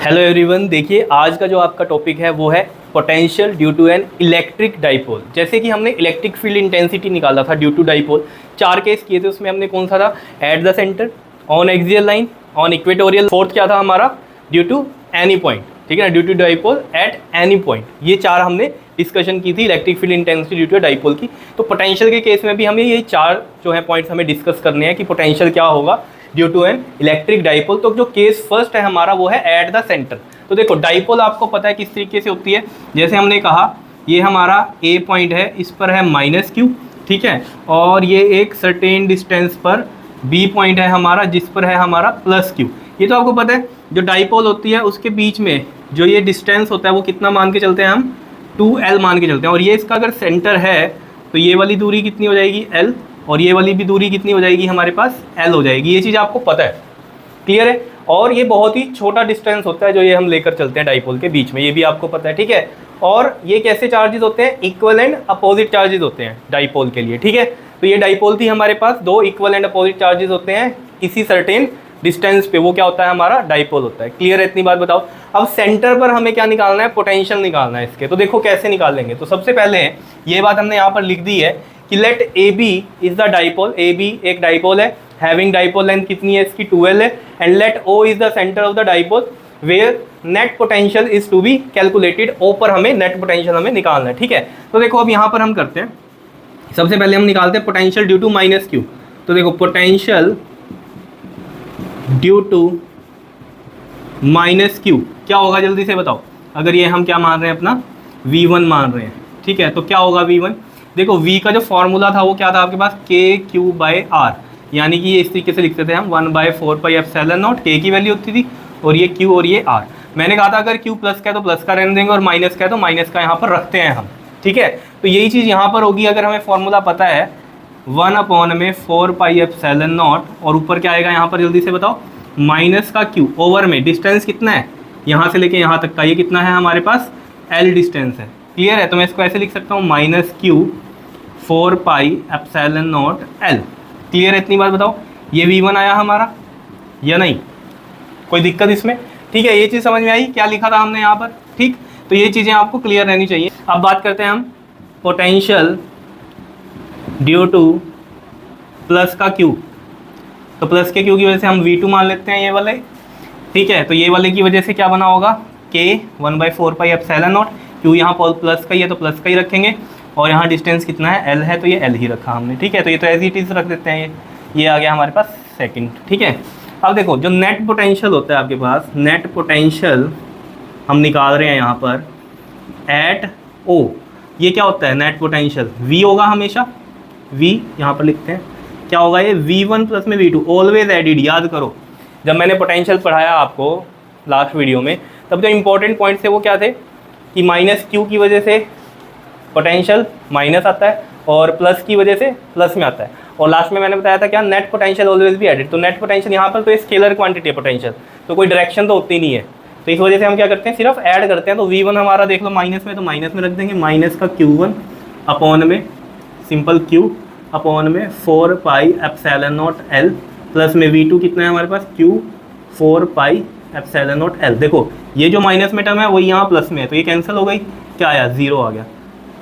Hello everyone, देखिए आज का जो आपका टॉपिक है वो है potential due to an electric dipole. जैसे कि हमने इलेक्ट्रिक फील्ड इंटेंसिटी निकाला था ड्यू टू डाइपोल, 4 केस किए थे। उसमें हमने कौन सा था? At the centre, on axial line, on equatorial, fourth क्या था हमारा? Due to any point. ठीक है ना, due to dipole at any point. ये 4 हमने डिस्कशन की थी electric field intensity due to dipole की। तो पोटेंशियल के केस में भी हमें ये 4 जो है पॉइंट्स हमें डिस्कस करने हैं कि पोटेंशियल क्या होगा due to an electric dipole. तो जो केस फर्स्ट है हमारा वो है एट द सेंटर। तो देखो डाइपोल आपको पता है किस तरीके से होती है। जैसे हमने कहा ये हमारा ए पॉइंट है, इस पर है -q, ठीक है, और ये एक सर्टेन डिस्टेंस पर बी पॉइंट है हमारा, जिस पर है हमारा +q। ये तो आपको पता है। जो डाइपोल होती है उसके बीच में जो ये डिस्टेंस होता है वो कितना मान के चलते हैं हम? 2l मान के चलते हैं। और ये इसका अगर सेंटर है तो ये वाली दूरी कितनी हो जाएगी? l, और ये वाली भी दूरी कितनी हो जाएगी हमारे पास? l हो जाएगी। ये चीज़ आपको पता है, क्लियर है। और ये बहुत ही छोटा डिस्टेंस होता है जो ये हम लेकर चलते हैं डाइपोल के बीच में, ये भी आपको पता है, ठीक है। और ये कैसे चार्जेस होते हैं? इक्वल एंड अपोजिट चार्जेस होते हैं डाइपोल के लिए, ठीक है। तो ये डाइपोल थी हमारे पास, 2 इक्वल एंड अपोजिट चार्जेस होते हैं किसी सर्टेन डिस्टेंस पे, वो क्या होता है? हमारा डाइपोल होता है। क्लियर है, इतनी बात बताओ। अब सेंटर पर हमें क्या निकालना है? पोटेंशियल निकालना है इसके। तो देखो कैसे निकालेंगे। तो सबसे पहले ये बात हमने यहाँ पर लिख दी है कि let A B is the dipole. A B एक डाइपोल है, हैविंग डाइपोल लेंथ कितनी है इसकी? 2l है। And let O is the centre of the dipole where net potential is to be calculated. O पर हमें नेट पोटेंशियल हमें निकालना है, ठीक है। तो देखो अब यहाँ पर हम करते हैं, सबसे पहले हम निकालते हैं पोटेंशियल ड्यू टू -q। तो देखो पोटेंशियल ड्यू टू -q क्या होगा? जल्दी से बताओ। अगर ये हम क्या मान रहे हैं? अपना v1 मान रहे हैं, ठीक है। तो क्या होगा v1? देखो v का जो फॉर्मूला था वो क्या था आपके पास? kq/r, यानी कि ये इस तरीके से लिखते थे हम 1/4πε0। k की वैल्यू होती थी और ये q और ये r। मैंने कहा था अगर q प्लस का है तो प्लस का रहने देंगे और माइनस का है तो माइनस का यहाँ पर रखते हैं हम, ठीक है। तो यही चीज़ यहाँ पर होगी। अगर हमें फॉर्मूला पता है 1/4πε0 और ऊपर क्या आएगा यहाँ पर? जल्दी से बताओ। माइनस का q ओवर में डिस्टेंस कितना है यहाँ से लेके यहाँ तक का? ये कितना है हमारे पास? l डिस्टेंस है। क्लियर है। तो मैं इसको ऐसे लिख सकता हूँ -q 4πε0l। क्लियर है, इतनी बात बताओ। ये v1 आया हमारा या नहीं? कोई दिक्कत इसमें? ठीक है, ये चीज़ समझ में आई क्या लिखा था हमने यहाँ पर, ठीक। तो ये चीज़ें आपको क्लियर रहनी चाहिए। अब बात करते हैं हम पोटेंशियल ड्यू टू प्लस का q। तो प्लस के q की वजह से हम v2 मान लेते हैं ये वाले, ठीक है। तो ये वाले की वजह से क्या बना होगा? k 1/4πε0। q यहाँ पर प्लस का ही है तो प्लस का ही रखेंगे, और यहाँ डिस्टेंस कितना है? l है तो ये l ही रखा हमने, ठीक है। तो ये तो एज इट इज रख देते हैं। ये आ गया हमारे पास सेकंड, ठीक है। अब देखो जो नेट पोटेंशियल होता है आपके पास, नेट पोटेंशियल हम निकाल रहे हैं यहाँ पर एट o। ये क्या होता है नेट पोटेंशियल? v होगा हमेशा, v यहाँ पर लिखते हैं। क्या होगा ये? v1 प्लस में v2 ऑलवेज एडिड। याद करो जब मैंने पोटेंशियल पढ़ाया आपको लास्ट वीडियो में, तब जो इंपॉर्टेंट पॉइंट्स थे वो क्या थे कि -q की वजह से पोटेंशियल माइनस आता है और प्लस की वजह से प्लस में आता है। और लास्ट में मैंने बताया था क्या? नेट पोटेंशियल ऑलवेज भी एडिड। तो नेट पोटेंशियल यहाँ पर तो स्केलर क्वांटिटी है पोटेंशियल, तो कोई डायरेक्शन तो होती नहीं है। तो इस वजह से हम क्या करते हैं? सिर्फ ऐड करते हैं। तो v1 हमारा देख लो माइनस में, तो माइनस में रख देंगे। माइनस का q1 अपॉन में सिंपल q अपॉन में 4πε0l प्लस में v2 कितना है हमारे पास? q 4πε0l। देखो ये जो माइनस में टर्म है वही यहाँ प्लस में है, तो ये कैंसिल हो गई। क्या आया? 0 आ गया।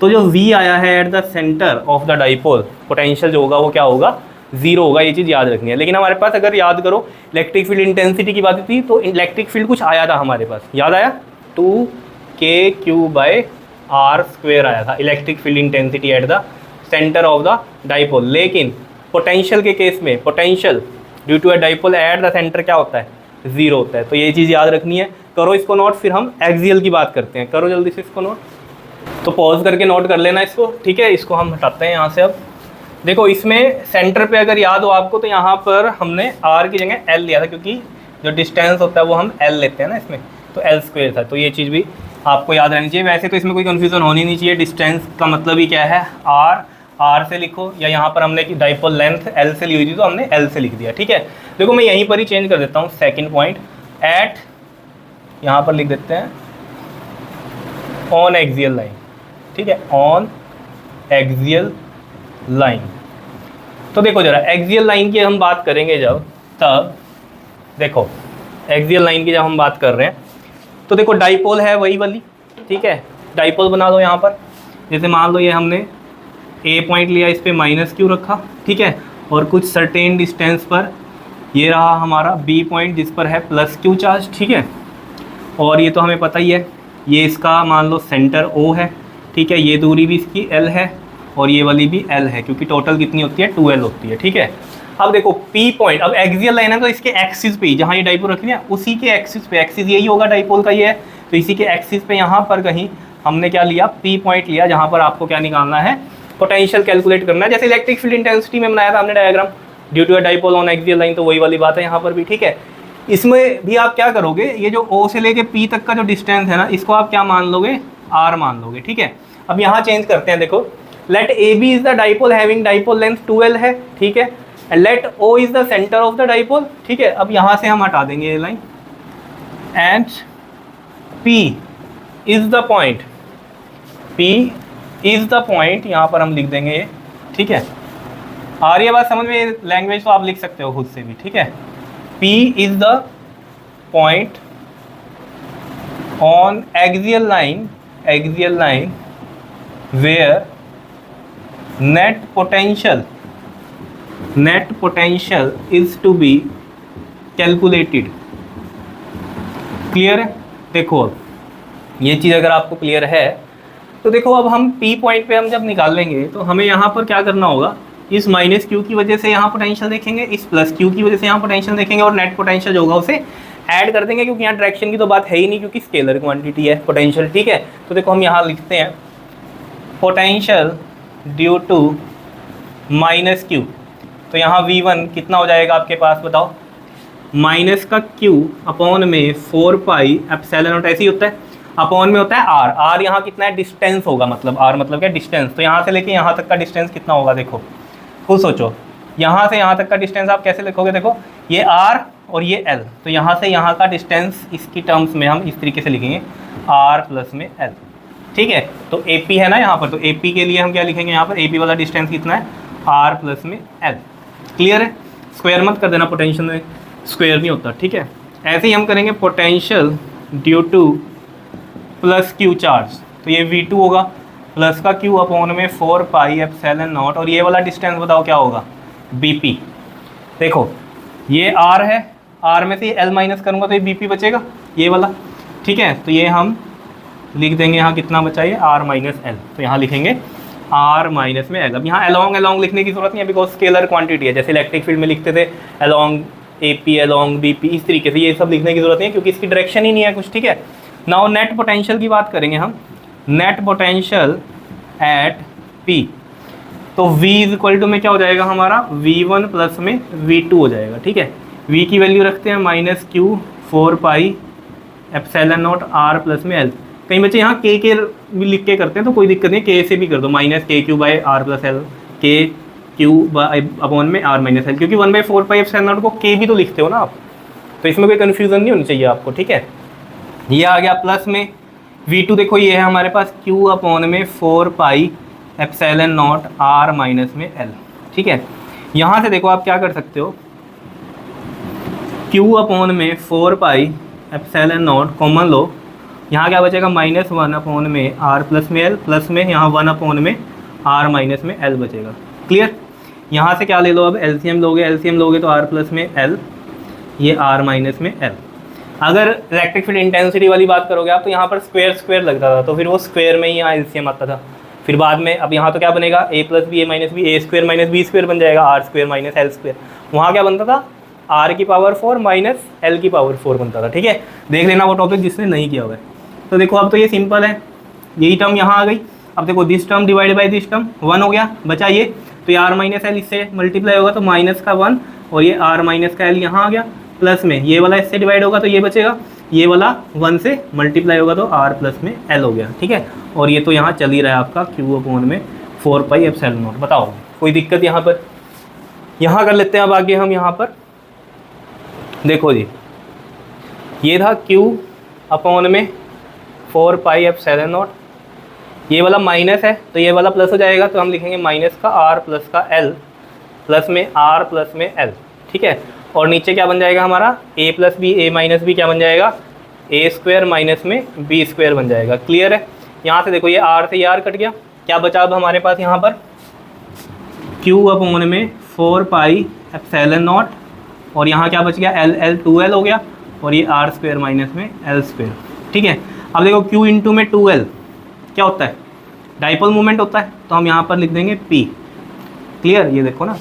तो जो v आया है eight the centre of the dipole, potential जो होगा वो क्या होगा? 0 होगा। ये चीज़ याद रखनी है। लेकिन हमारे पास अगर याद करो इलेक्ट्रिक फील्ड इंटेंसिटी की बात थी, तो इलेक्ट्रिक फील्ड कुछ आया था हमारे पास, याद आया? 2kq/r² आया था electric field intensity at the centre of the dipole. लेकिन पोटेंशियल के केस में potential due to a dipole at the centre क्या होता है? 0 होता है। तो ये चीज़ याद रखनी है। करो इसको नोट, फिर हम एक्सियल की बात करते हैं। करो जल्दी से इसको नोट। तो पॉज करके नोट कर लेना इसको, ठीक है। इसको हम हटाते हैं यहाँ से। अब देखो इसमें सेंटर पे अगर याद हो आपको तो यहाँ पर हमने r की जगह l लिया था, क्योंकि जो डिस्टेंस होता है वो हम l लेते हैं ना इसमें, तो l² था। तो ये चीज़ भी आपको याद रहनी चाहिए। वैसे तो इसमें कोई कन्फ्यूज़न होनी नहीं चाहिए। डिस्टेंस का मतलब ही क्या है? r से लिखो, या यहाँ पर हमने कि डाइपोल लेंथ l से ली हुई थी तो हमने l से लिख दिया, ठीक है। देखो मैं यहीं पर ही चेंज कर देता हूँ। सेकेंड पॉइंट एट, यहाँ पर लिख देते हैं ऑन एक्सियल लाइन, ठीक है, ऑन एक्सियल लाइन। तो देखो जरा एक्सियल लाइन की हम बात करेंगे जब, तब देखो एक्सियल लाइन की जब हम बात कर रहे हैं तो देखो डाइपोल है वही वाली, ठीक है, डाइपोल बना दो यहाँ पर। जैसे मान लो ये हमने ए पॉइंट लिया, इस पर माइनस क्यू रखा, ठीक है, और कुछ सर्टेन डिस्टेंस पर ये रहा हमारा बी पॉइंट जिस पर है प्लस क्यू चार्ज, ठीक है। और ये तो हमें पता ही है, ये इसका मान लो सेंटर ओ है, ठीक है, ये दूरी भी इसकी एल है और ये वाली भी एल है, क्योंकि टोटल कितनी होती है 2L होती है, ठीक है। अब देखो पी पॉइंट, अब एक्सियल लाइन है तो इसके एक्सिस पे, जहाँ ये डाइपोल रखी है उसी के एक्सिस पे, एक्सिस यही होगा डाइपोल का ये है, तो इसी के एक्सिस पे यहाँ पर कहीं हमने क्या लिया, पी पॉइंट लिया, जहाँ पर आपको क्या निकालना है, पोटेंशियल कैलकुलेट करना है। जैसे इलेक्ट्रिक फील्ड इंटेंसिटी में बनाया था हमने diagram due to a dipole on axial line, तो वही वाली बात है यहाँ पर भी, ठीक है। इसमें भी आप क्या करोगे, ये जो O से लेके P तक का जो डिस्टेंस है ना, इसको आप क्या मान लोगे, R मान लोगे, ठीक है। अब यहाँ चेंज करते हैं, देखो let AB is the dipole having dipole length 2L है, ठीक है, let O is the centre of the dipole, ठीक है। अब यहाँ से हम हटा देंगे ये line, and P is the point, P is the point, यहाँ पर हम लिख देंगे ये, ठीक है। आ रही है बात समझ में, लैंग्वेज तो आप लिख सकते हो खुद से भी, ठीक है। P is the point on axial line where net potential is to be calculated। Clear है? देखो अब ये चीज़ अगर आपको क्लियर है तो देखो अब हम P पॉइंट पे हम जब निकाल लेंगे तो हमें यहाँ पर क्या करना होगा, इस माइनस क्यू की वजह से यहाँ पोटेंशियल देखेंगे, इस प्लस क्यू की वजह से यहाँ पोटेंशियल देखेंगे, और नेट पोटेंशियल जो होगा उसे ऐड कर देंगे, क्योंकि यहाँ डायरेक्शन की तो बात है ही नहीं, क्योंकि स्केलर क्वांटिटी है पोटेंशियल, ठीक है। तो देखो हम यहाँ लिखते हैं potential due to minus Q, तो यहाँ V1 कितना हो जाएगा आपके पास बताओ, माइनस का Q अपॉन में 4 पाई एप्सिलॉन नॉट, ऐसे ही होता है, अपॉन में होता है R यहाँ कितना है, डिस्टेंस होगा, मतलब R मतलब क्या, डिस्टेंस। तो यहाँ से लेके यहाँ तक का डिस्टेंस कितना होगा, देखो खुद सोचो, यहाँ से यहाँ तक का डिस्टेंस आप कैसे लिखोगे, देखो ये R और ये L, तो यहाँ से यहाँ का डिस्टेंस इसकी टर्म्स में हम इस तरीके से लिखेंगे R प्लस में L, ठीक है। तो AP है ना यहाँ पर, तो AP के लिए हम क्या लिखेंगे यहाँ पर, AP वाला डिस्टेंस कितना है, R प्लस में L। क्लियर है? स्क्वायर मत कर देना, पोटेंशियल में स्क्वायर नहीं होता, ठीक है। ऐसे ही हम करेंगे potential due two plus Q charge, तो ये V2 होगा प्लस का Q अपॉन में 4 पाई एप्सिलॉन नॉट, और ये वाला डिस्टेंस बताओ क्या होगा, BP। देखो ये R है, R में से L माइनस करूँगा तो ये BP बचेगा, ये वाला, ठीक है। तो ये हम लिख देंगे यहाँ कितना बचा, ये R माइनस L, तो यहाँ लिखेंगे R माइनस में L। अब यहाँ अलॉन्ग लिखने की जरूरत नहीं है, बिकॉज स्केलर क्वांटिटी है, जैसे इलेक्ट्रिक फील्ड में लिखते थे अलॉन्ग AP अलॉन्ग BP, इस तरीके से ये सब लिखने की जरूरत नहीं है, क्योंकि इसकी डायरेक्शन ही नहीं है कुछ, ठीक है। नाउ नेट पोटेंशियल की बात करेंगे हम, नेट पोटेंशियल एट P, तो V इज इक्वल टू में क्या हो जाएगा हमारा, V1 प्लस में V2 हो जाएगा, ठीक है। V की वैल्यू रखते हैं minus Q 4 pi epsilon not R plus में L। कई बच्चे यहाँ K भी लिख के करते हैं, तो कोई दिक्कत नहीं, K से भी कर दो, minus KQ by R plus L, KQ upon में R माइनस L, क्योंकि 1/4 पाई एप्सिलॉन नॉट को K भी तो लिखते हो ना आप, तो इसमें कोई कन्फ्यूज़न नहीं होनी चाहिए आपको, ठीक है। ये आ गया प्लस में V2, देखो ये है हमारे पास Q अपॉन में 4 pi epsilon not R minus में L, ठीक है। यहाँ से देखो आप क्या कर सकते हो, Q अपॉन में 4 पाई एप्सिलॉन नॉट कॉमन लो, यहाँ क्या बचेगा, -1 अपॉन में R प्लस में L, प्लस में यहाँ 1 अपॉन में R माइनस में L बचेगा। क्लियर? यहाँ से क्या ले लो, अब LCM लोगे तो R प्लस में L, ये R माइनस में L। अगर इलेक्ट्रिक फील्ड इंटेंसिटी वाली बात करोगे आप, तो यहाँ पर स्क्वायर लगता था, तो फिर वो स्क्वायर में ही यहाँ एलसीएम आता था। फिर बाद में अब यहाँ तो क्या बनेगा, a plus B A minus B, A square minus B square बन जाएगा, R square minus L square. वहाँ क्या बनता था, R की पावर 4 माइनस L की पावर 4 बनता था, ठीक है। देख लेना वो टॉपिक जिसने नहीं किया हुआ है। तो देखो अब तो ये सिंपल है, यही टर्म यहाँ आ गई। अब देखो this term divide by this term 1 हो गया, बचा ये, तो ये R माइनस L इससे मल्टीप्लाई होगा तो माइनस का 1, और ये R माइनस का L यहाँ आ गया, प्लस में ये वाला इससे डिवाइड होगा तो ये बचेगा, ये वाला 1 से मल्टीप्लाई होगा तो R प्लस में L हो गया, ठीक है। और ये तो यहाँ चल ही रहा है आपका Q अपॉन में 4 पाई एप्सिलॉन नॉट। बताओ कोई दिक्कत यहाँ पर? यहाँ कर लेते हैं अब आगे हम, यहाँ पर देखो जी, ये था Q अपॉन में 4 पाई एप्सिलॉन नॉट, ये वाला माइनस है तो ये वाला प्लस हो जाएगा, तो हम लिखेंगे माइनस का R प्लस का L, प्लस में R प्लस में L, ठीक है। और नीचे क्या बन जाएगा हमारा, a plus B A minus B क्या बन जाएगा, ए स्क्वायर माइनस में बी स्क्वायर बन जाएगा। क्लियर है? यहाँ से देखो ये आर से ये आर कट गया, क्या बचा अब हमारे पास यहाँ पर क्यू अपॉन में 4 पाई एप्सिलॉन नॉट, और यहाँ क्या बच गया एल, एल 2L हो गया, और ये आर स्क्वायर माइनस में एल स्क्वायर। ठीक है, अब देखो Q इंटू में 2L क्या होता है, डाइपोल मोमेंट होता है, तो हम यहाँ पर लिख देंगे P। क्लियर? ये देखो ना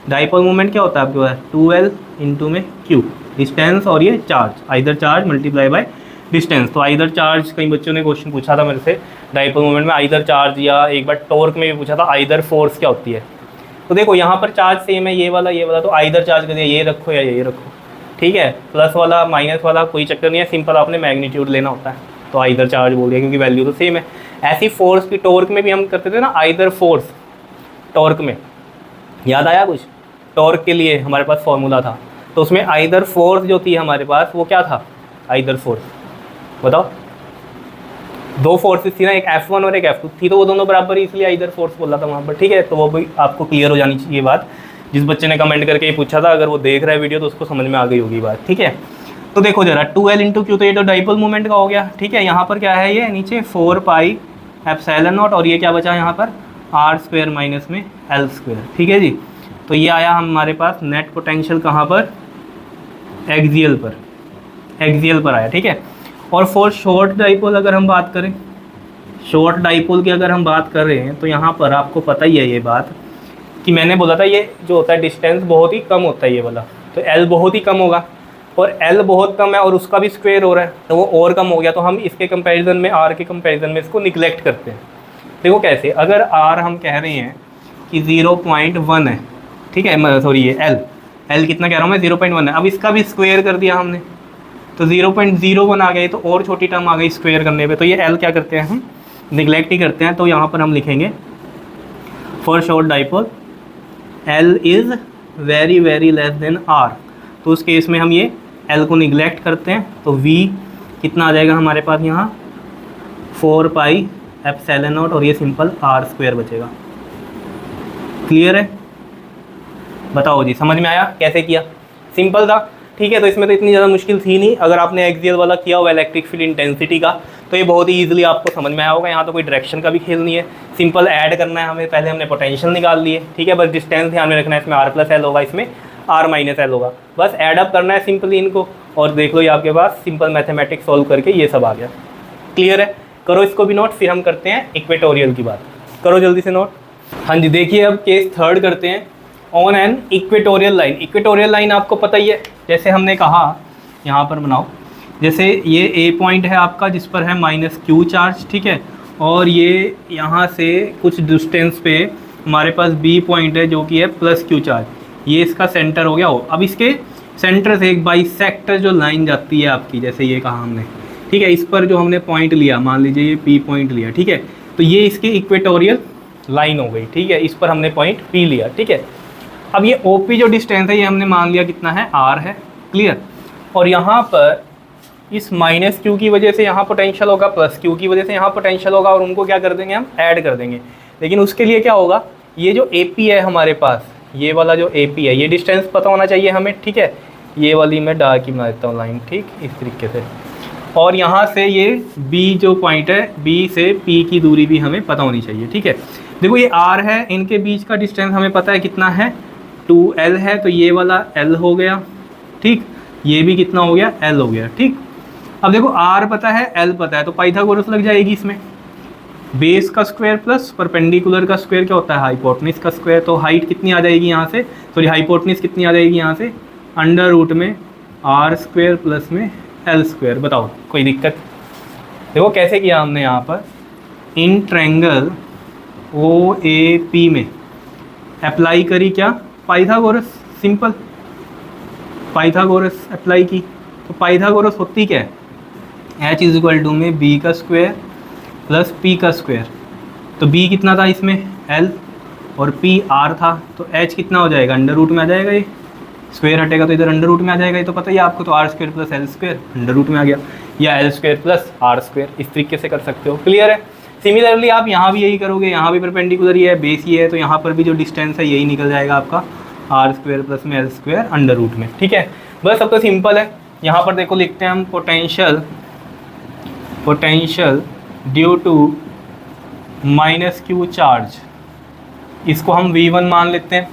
डाइपोल मोमेंट क्या होता है आपके पास 2L इंटू में Q, डिस्टेंस और ये charge, either charge multiply by distance. तो आइदर चार्ज, कई बच्चों ने क्वेश्चन पूछा था मेरे से डाइपोल मोमेंट में आइदर चार्ज, या एक बार टॉर्क में भी पूछा था आइदर फोर्स क्या होती है। तो देखो यहाँ पर चार्ज सेम है, ये वाला, तो आइदर चार्ज कर दिया, ये रखो या ये रखो। ठीक है, प्लस वाला माइनस वाला कोई चक्कर नहीं है, सिंपल आपने मैग्नीट्यूड लेना होता है, तो आइदर चार्ज बोल दिया क्योंकि वैल्यू तो सेम है। ऐसी फोर्स की टॉर्क में भी हम करते थे ना आइदर फोर्स, टॉर्क में याद आया कुछ? टॉर्क के लिए हमारे पास फॉर्मूला था, तो उसमें आइदर फोर्स जो थी हमारे पास वो क्या था, आइदर फोर्स, बताओ। दो फोर्सेस थी ना, एक F1 और एक F2 थी, तो वो दोनों बराबर ही, इसलिए आइदर फोर्स बोला था वहाँ पर। ठीक है, तो वो भी आपको क्लियर हो जानी चाहिए बात। जिस बच्चे ने कमेंट करके ये पूछा था, अगर वो देख रहा है वीडियो तो उसको समझ में आ गई होगी बात। ठीक है, तो देखो जरा 2L इंटू क्यू, तो ये तो डाइपोल मोमेंट का हो गया। ठीक है, यहाँ पर क्या है, ये नीचे 4 पाई एप्सिलॉन नॉट, और ये क्या बचा यहाँ पर आर स्क्वायर माइनस में एल स्क्वायर। ठीक है जी, तो ये आया हमारे पास नेट पोटेंशियल कहाँ पर, एक्सियल पर आया। ठीक है, और फॉर शॉर्ट डाइपोल अगर हम बात करें, शॉर्ट डाइपोल की अगर हम बात कर रहे हैं, तो यहाँ पर आपको पता ही है ये बात कि मैंने बोला था ये जो होता है डिस्टेंस बहुत ही कम होता है ये वाला, तो L बहुत ही कम होगा, और L बहुत कम है और उसका भी स्क्वायर हो रहा है, तो वो और कम हो गया। तो हम इसके कंपैरिजन में, R के कंपैरिजन में इसको निगलेक्ट करते हैं। देखो कैसे, अगर R हम कह रहे हैं कि 0.1 है, ठीक है, सॉरी ये L कितना कह रहा हूँ मैं, 0.1 है, अब इसका भी स्क्वायर कर दिया हमने, तो 0.01 आ गए, तो और छोटी टर्म आ गई स्क्वायर करने पे, तो ये L क्या करते हैं हम निगलेक्ट ही करते हैं। तो यहाँ पर हम लिखेंगे for short dipole L is very very less than R, तो उस केस में हम ये L को निगलेक्ट करते हैं, तो V कितना आ जाएगा हमारे पास यहाँ 4 पाई एप्सिलॉन नॉट, और ये सिंपल R स्क्वायर बचेगा। क्लियर है? बताओ जी, समझ में आया कैसे किया? सिंपल था। ठीक है, तो इसमें तो इतनी ज़्यादा मुश्किल थी नहीं। अगर आपने एक्सियल वाला किया हुआ इलेक्ट्रिक फील्ड इंटेंसिटी का, तो ये बहुत ही ईजिली आपको समझ में आया होगा। यहाँ तो कोई डायरेक्शन का भी खेल नहीं है, सिंपल ऐड करना है हमें। पहले हमने पोटेंशियल निकाल लिए, ठीक है, बस डिस्टेंस ध्यान में रखना है, इसमें R प्लस L होगा, इसमें R माइनस L होगा, बस ऐड अप करना है सिंपली इनको, और देख लो ये आपके पास सिंपल मैथमेटिक्स सॉल्व करके ये सब आ गया। क्लियर है? करो इसको भी नोट, फिर हम करते हैं इक्वेटोरियल की बात। करो जल्दी से नोट। हाँ जी, देखिए अब केस थर्ड करते हैं, on an equatorial line. Equatorial line आपको पता ही है, जैसे हमने कहा यहाँ पर बनाओ, जैसे ये ए पॉइंट है आपका जिस पर है -Q चार्ज, ठीक है, और ये यहाँ से कुछ डिस्टेंस पे हमारे पास बी पॉइंट है जो कि है +Q चार्ज, ये इसका सेंटर हो गया हो। अब इसके सेंटर से एक बाइसेक्टर जो लाइन जाती है आपकी, जैसे ये कहा हमने, ठीक है, इस पर जो हमने पॉइंट लिया, मान लीजिए ये P पॉइंट लिया, ठीक है, तो ये इसकी इक्वेटोरियल लाइन हो गई, ठीक है, इस पर हमने पॉइंट P लिया, ठीक है। अब ये OP जो डिस्टेंस है ये हमने मान लिया कितना है, R है। क्लियर? और यहाँ पर इस -Q की वजह से यहाँ पोटेंशियल होगा, +Q की वजह से यहाँ पोटेंशियल होगा, और उनको क्या कर देंगे हम, ऐड कर देंगे। लेकिन उसके लिए क्या होगा, ये जो AP है हमारे पास, ये वाला जो AP है, ये डिस्टेंस पता होना चाहिए हमें, ठीक है, ये वाली मैं डार्क ही बना देता हूँ लाइन, ठीक, इस तरीके से। और यहाँ से ये B जो पॉइंट है, B से P की दूरी भी हमें पता होनी चाहिए, ठीक है। देखो ये R है, इनके बीच का डिस्टेंस हमें पता है कितना है, 2L है, तो ये वाला L हो गया, ठीक, ये भी कितना हो गया, L हो गया, ठीक। अब देखो R पता है, L पता है, तो पाइथागोरस लग जाएगी इसमें, बेस का स्क्वायर प्लस परपेंडिकुलर का स्क्वायर क्या होता है, हाइपोटेनस का स्क्वायर। तो हाइट कितनी आ जाएगी यहाँ से, सॉरी हाइपोटेनस कितनी आ जाएगी यहाँ से, √ में R स्क्वायर प्लस में L स्क्वायर। बताओ कोई दिक्कत? देखो कैसे किया हमने यहाँ पर, इन ट्रायंगल OAP में अप्लाई करी क्या, पाइथागोरस, सिंपल पाइथागोरस अप्लाई की। तो पाइथागोरस होती क्या है, H = में B का स्क्वायर प्लस P का स्क्वायर। तो B कितना था इसमें, L, और P R था, तो H कितना हो जाएगा, √ में आ जाएगा, ये स्क्वायर हटेगा तो इधर √ में आ जाएगा, ये तो पता ही है आपको। तो R square plus L square √ में आ गया, या L square plus R square, इस तरीके से कर सकते हो। क्लियर है? सिमिलरली आप यहाँ भी यही करोगे, यहाँ भी परपेंडिकुलर ही है, बेस ही है, तो यहाँ पर भी जो डिस्टेंस है यही निकल जाएगा आपका, R स्क्वायर प्लस में L स्क्वायर √ में, ठीक है। बस अब तो सिंपल है, यहाँ पर देखो लिखते हैं हम potential due to minus Q charge, इसको हम V1 मान लेते हैं।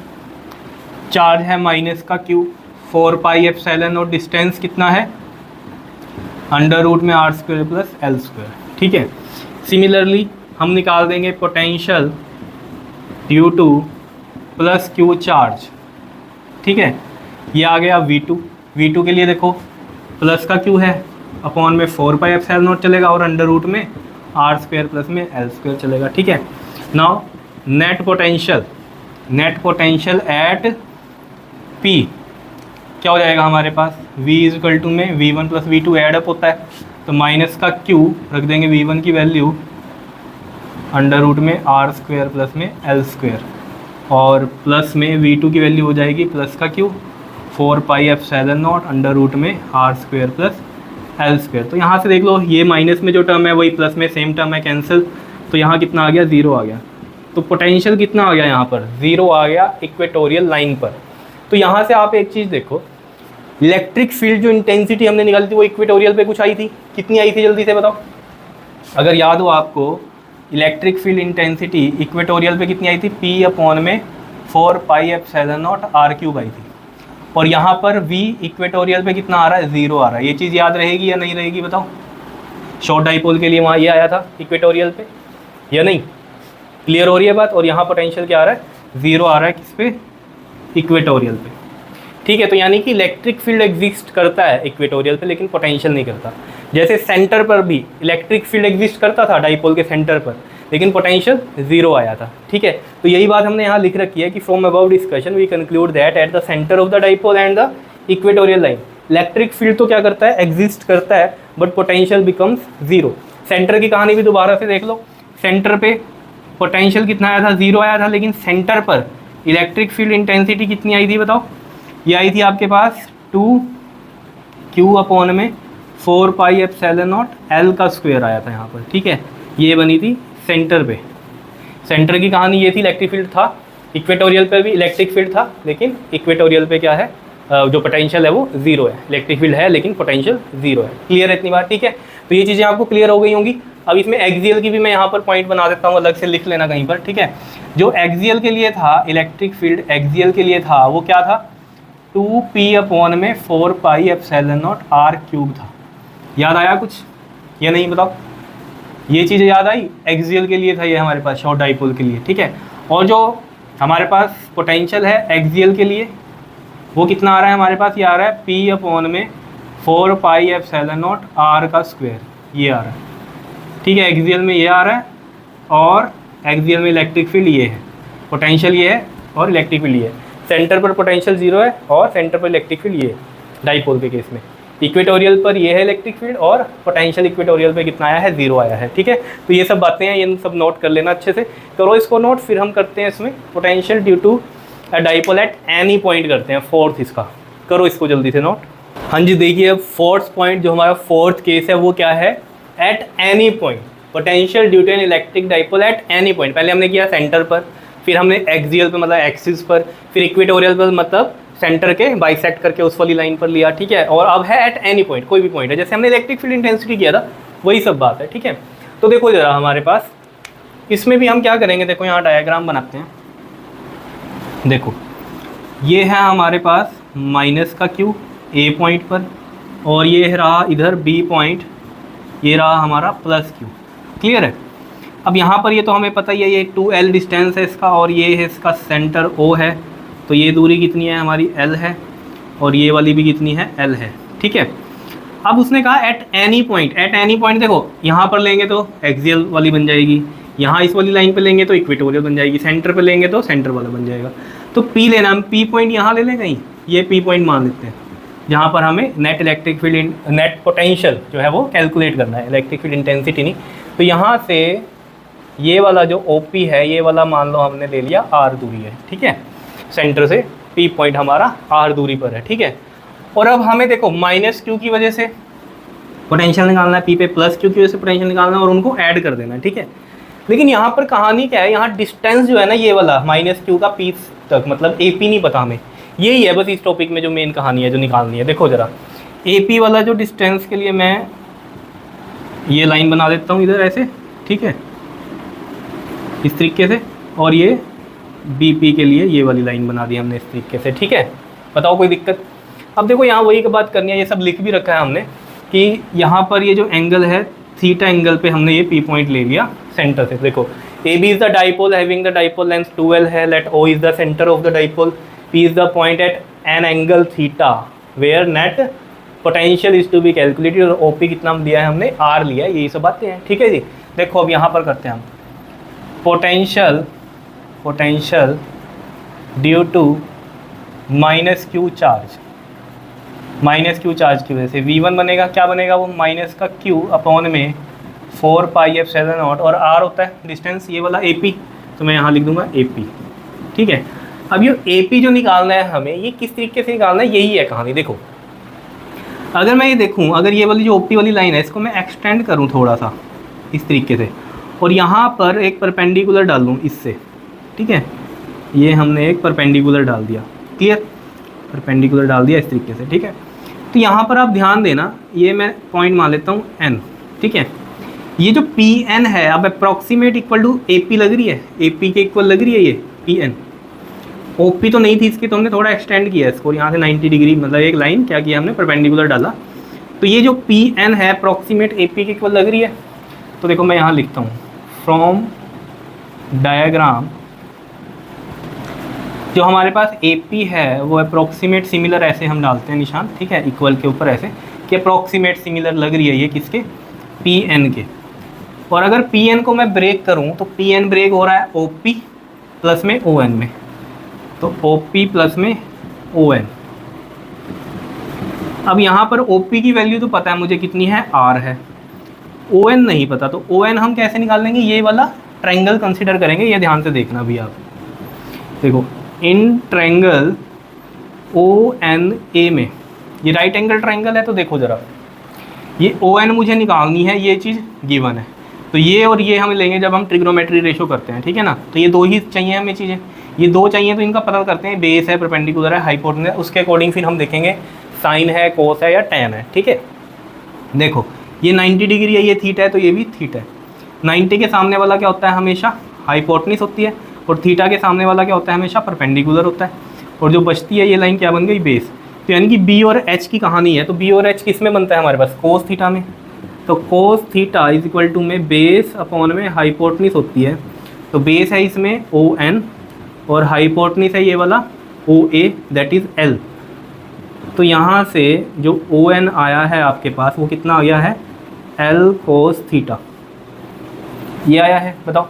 चार्ज है माइनस का क्यू, 4 पाई एप्सिलॉन और डिस्टेंस कितना है अंडर रूट में r square plus l square, ठीक है। सिमिलरली हम निकाल देंगे potential due two plus Q charge, ठीक है। ये आ गया V2 के लिए देखो प्लस का क्यू है अपॉन में 4 पाई एप्सिलॉन नॉट चलेगा और अंडर रूट में r स्क्वायर प्लस में l स्क्वायर चलेगा, ठीक है। Now net potential at P क्या हो जाएगा हमारे पास, V इक्वल टू में V1 plus V2 add up होता है, तो माइनस का Q रख देंगे V1 की वैल्यू अंडर रूट में r स्क्वायर प्लस में l स्क्वायर, और प्लस में V2 की वैल्यू हो जाएगी प्लस का Q 4 pi epsilon naught under root में r square plus l square. तो यहाँ से देख लो ये माइनस में जो टर्म है वही प्लस में सेम टर्म है, कैंसिल, तो यहाँ कितना आ गया 0 आ गया। तो पोटेंशियल कितना आ गया यहाँ पर 0 आ गया इक्वेटोरियल लाइन पर। तो यहाँ से आप एक चीज़ देखो, इलेक्ट्रिक फील्ड जो इंटेंसिटी हमने निकाली थी वो इक्वेटोरियल पे कुछ आई थी, कितनी आई थी जल्दी से बताओ, अगर याद हो आपको इलेक्ट्रिक फील्ड इंटेंसिटी इक्वेटोरियल पे कितनी आई थी, P अपॉन में 4 पाई एप्सिलॉन नॉट r³ आई थी, और यहाँ पर V इक्वेटोरियल पे कितना आ रहा है 0 आ रहा है। ये चीज़ याद रहेगी या नहीं रहेगी बताओ, शॉर्ट डाइपोल के लिए वहाँ ये आया था इक्वेटोरियल पे या नहीं, क्लियर हो रही है बात। और यहाँ पोटेंशियल क्या आ रहा है 0 आ रहा है किस पे, इक्वेटोरियल पे, ठीक है। तो यानी कि इलेक्ट्रिक फील्ड एग्जिस्ट करता है इक्वेटोरियल पे लेकिन पोटेंशियल नहीं करता। जैसे सेंटर पर भी इलेक्ट्रिक फील्ड एग्जिस्ट करता था डाइपोल के सेंटर पर, लेकिन पोटेंशियल 0 आया था, ठीक है। तो यही बात हमने यहाँ लिख रखी है कि from above discussion we conclude that at the centre of the dipole and the equatorial line electric field तो क्या करता है, एग्जिस्ट करता है, बट पोटेंशियल बिकम्स 0। सेंटर की कहानी भी दोबारा से देख लो, सेंटर पे पोटेंशियल कितना आया था 0 आया था, लेकिन सेंटर पर इलेक्ट्रिक फील्ड इंटेंसिटी कितनी आई थी बताओ, ये आई थी आपके पास 2Q अपॉन में 4 पाई एप्सिलॉन नॉट L का स्क्वायर आया था यहाँ पर, ठीक है। ये बनी थी सेंटर पे, सेंटर की कहानी ये थी, इलेक्ट्रिक फील्ड था, इक्वेटोरियल पे भी इलेक्ट्रिक फील्ड था, लेकिन इक्वेटोरियल पे क्या है जो पोटेंशियल है वो 0 है, इलेक्ट्रिक फील्ड है लेकिन पोटेंशियल 0 है। क्लियर है इतनी बात, ठीक है। तो ये चीज़ें आपको क्लियर हो गई होंगी। अब इसमें एक्सियल की भी मैं यहाँ पर पॉइंट बना देता हूँ, अलग से लिख लेना कहीं पर, ठीक है। जो एक्सियल के लिए था इलेक्ट्रिक फील्ड, एक्सियल के लिए था वो क्या था, 2P अपॉन में 4 पाई एप्सिलॉन नॉट r³ था। याद आया कुछ या नहीं बताओ, ये चीज़ें याद आई, एक्सियल के लिए था ये हमारे पास शॉर्ट डाइपोल के लिए, ठीक है। और जो हमारे पास पोटेंशियल है एक्सियल के लिए वो कितना आ रहा है हमारे पास, ये आ रहा है P अपॉन में 4 पाई एप्सिलॉन नॉट r का स्क्वायर, ये आ रहा है, ठीक है। एक्सियल में ये आ रहा है और एक्सियल में इलेक्ट्रिक फील्ड ये है, पोटेंशियल ये है और इलेक्ट्रिक फील्ड ये है। सेंटर पर पोटेंशियल 0 है और सेंटर पर इलेक्ट्रिक फील्ड ये है डाइपोल के केस में। इक्वेटोरियल पर ये है इलेक्ट्रिक फील्ड और पोटेंशियल इक्वेटोरियल पे कितना आया है 0 आया है, ठीक है। तो ये सब बातें हैं, ये सब नोट कर लेना अच्छे से, करो इसको नोट। फिर हम करते हैं इसमें potential due to dipole at any point करते हैं, फोर्थ इसका, करो इसको जल्दी से नोट। हाँ जी, देखिए अब फोर्थ पॉइंट जो हमारा फोर्थ केस है वो क्या है, at any point potential due to an electric dipole at any point. पहले हमने किया सेंटर पर, फिर हमने एक्सियल पे मतलब एक्सिस पर, फिर इक्वेटोरियल पर मतलब सेंटर के बाइसेक्ट करके उस वाली लाइन पर लिया, ठीक है। और अब है एट एनी पॉइंट, कोई भी पॉइंट है, जैसे हमने इलेक्ट्रिक फील्ड इंटेंसिटी किया था वही सब बात है, ठीक है। तो देखो जरा हमारे पास इसमें भी हम क्या करेंगे, देखो यहाँ डायग्राम बनाते हैं। देखो ये है हमारे पास माइनस का Q A पॉइंट पर, और ये रहा इधर B पॉइंट, ये रहा हमारा प्लस Q, क्लियर है। अब यहाँ पर ये तो हमें पता ही है, ये 2L डिस्टेंस है इसका, और ये है इसका सेंटर O है, तो ये दूरी कितनी है हमारी L है, और ये वाली भी कितनी है L है, ठीक है। अब उसने कहा eight any point, eight any point देखो यहाँ पर लेंगे तो एक्सियल वाली बन जाएगी, यहाँ इस वाली लाइन पे लेंगे तो इक्वेटोरियल बन जाएगी, सेंटर पे लेंगे तो सेंटर वाला बन जाएगा। तो P लेना, हम P पॉइंट यहाँ ले लें कहीं, ये P पॉइंट मान लेते हैं, जहाँ पर हमें net electric field net potential जो है वो कैलकुलेट करना है, इलेक्ट्रिक फील्ड इंटेंसिटी नहीं। तो यहाँ से ये वाला जो OP है, ये वाला मान लो हमने ले लिया R दूरी है, ठीक है, सेंटर से P पॉइंट हमारा R दूरी पर है, ठीक है। और अब हमें देखो माइनस Q की वजह से पोटेंशियल निकालना है, P पे प्लस Q की वजह से पोटेंशियल निकालना है, और उनको ऐड कर देना है, ठीक है। लेकिन यहाँ पर कहानी क्या है, यहाँ डिस्टेंस जो है ना ये वाला माइनस Q का P तक, मतलब AP नहीं पता हमें, यही है बस इस टॉपिक में जो मेन कहानी है जो निकालनी है। देखो जरा ए पी वाला जो डिस्टेंस के लिए मैं ये लाइन बना देता हूँ इधर ऐसे, ठीक है, इस तरीके से, और ये बी पी के लिए ये वाली लाइन बना दी हमने इस तरीके से, ठीक है। बताओ कोई दिक्कत? अब देखो यहाँ वही की बात करनी है, ये सब लिख भी रखा है हमने कि यहाँ पर ये जो एंगल है थीटा एंगल पे हमने ये पी पॉइंट ले लिया सेंटर से। देखो A B is the dipole having the dipole length 12 है, let O is the centre of the dipole, P is the point at an angle theta where net potential is to be calculated, और O P कितना दिया है हमने, are लिया है, यही सब बातें हैं, ठीक है जी। देखो अब यहाँ पर करते हैं हम potential due to minus Q charge, minus Q charge की वजह से V1 बनेगा, क्या बनेगा वो, माइनस का Q अपॉन में 4 पाई एप्सिलॉन नॉट, और R होता है डिस्टेंस ये वाला AP, तो मैं यहाँ लिख दूंगा AP, ठीक है। अब ये AP जो निकालना है हमें, ये किस तरीके से निकालना है, यही है कहानी। देखो अगर मैं ये देखूँ, अगर ये वाली जो OP वाली लाइन है इसको मैं एक्सटेंड करूँ थोड़ा सा इस तरीके से, और यहाँ पर एक परपेंडिकुलर डाल दूँ इससे, ठीक है, ये हमने एक परपेंडिकुलर डाल दिया, क्लियर, परपेंडिकुलर डाल दिया इस तरीके से, ठीक है। तो यहाँ पर आप ध्यान देना, ये मैं पॉइंट मान लेता हूँ n, ठीक है। ये जो Pn है अब अप्रॉक्सीमेट इक्वल टू AP लग रही है, AP के इक्वल लग रही है ये Pn, OP तो नहीं थी इसकी, तो हमने थोड़ा एक्सटेंड किया इसको यहाँ से 90 डिग्री, मतलब एक लाइन क्या किया हमने, परपेंडिकुलर डाला, तो ये जो Pn है अप्रॉक्सीमेट AP के इक्वल लग रही है। तो देखो मैं यहाँ लिखता हूँ फ्रॉम डायग्राम, जो हमारे पास AP है वो अप्रॉक्सीमेट सिमिलर, ऐसे हम डालते हैं निशान, ठीक है, इक्वल के ऊपर ऐसे कि अप्रॉक्सीमेट सिमिलर लग रही है ये किसके, Pn के। और अगर Pn को मैं ब्रेक करूं तो Pn ब्रेक हो रहा है OP प्लस में ON में, तो OP प्लस में ON। अब यहाँ पर OP की वैल्यू तो पता है मुझे कितनी है, R है, ON नहीं पता, तो ON हम कैसे निकाल लेंगे, ये वाला ट्रायंगल कंसिडर करेंगे, ये ध्यान से देखना भी आप। देखो इन ट्रायंगल ONA में, ये राइट एंगल ट्रायंगल है, तो देखो ज़रा ये ON मुझे निकालनी है, ये चीज़ गिवन है, तो ये और ये हम लेंगे जब हम ट्रिग्नोमेट्री रेशो करते हैं, ठीक है ना। तो ये दो ही चाहिए हमें चीज़ें, ये दो चाहिए, तो इनका पता करते हैं, बेस है, परपेंडिकुलर है, हाइपोटेन्यूस है, उसके अकॉर्डिंग फिर हम देखेंगे साइन है, कोस है या टैन है, ठीक है। देखो ये 90 डिग्री है, ये थीटा है, तो ये भी थीटा है। 90 के सामने वाला क्या होता है, हमेशा हाइपोटेन्यूस होती है, और थीटा के सामने वाला क्या होता है, हमेशा परपेंडिकुलर होता है, और जो बचती है ये लाइन क्या बन गई, बेस। तो यानी कि B और H की कहानी है, तो B और H किस में बनता है हमारे पास, कोस थीटा में, तो cos theta is equal to में बेस अपॉन में हाइपोटेन्यूस होती है, तो बेस है इसमें ON और हाइपोटेन्यूस है ये वाला OA, दैट इज़ L। तो यहाँ से जो ON आया है आपके पास वो कितना आ गया है, L कोस थीटा, ये आया है। बताओ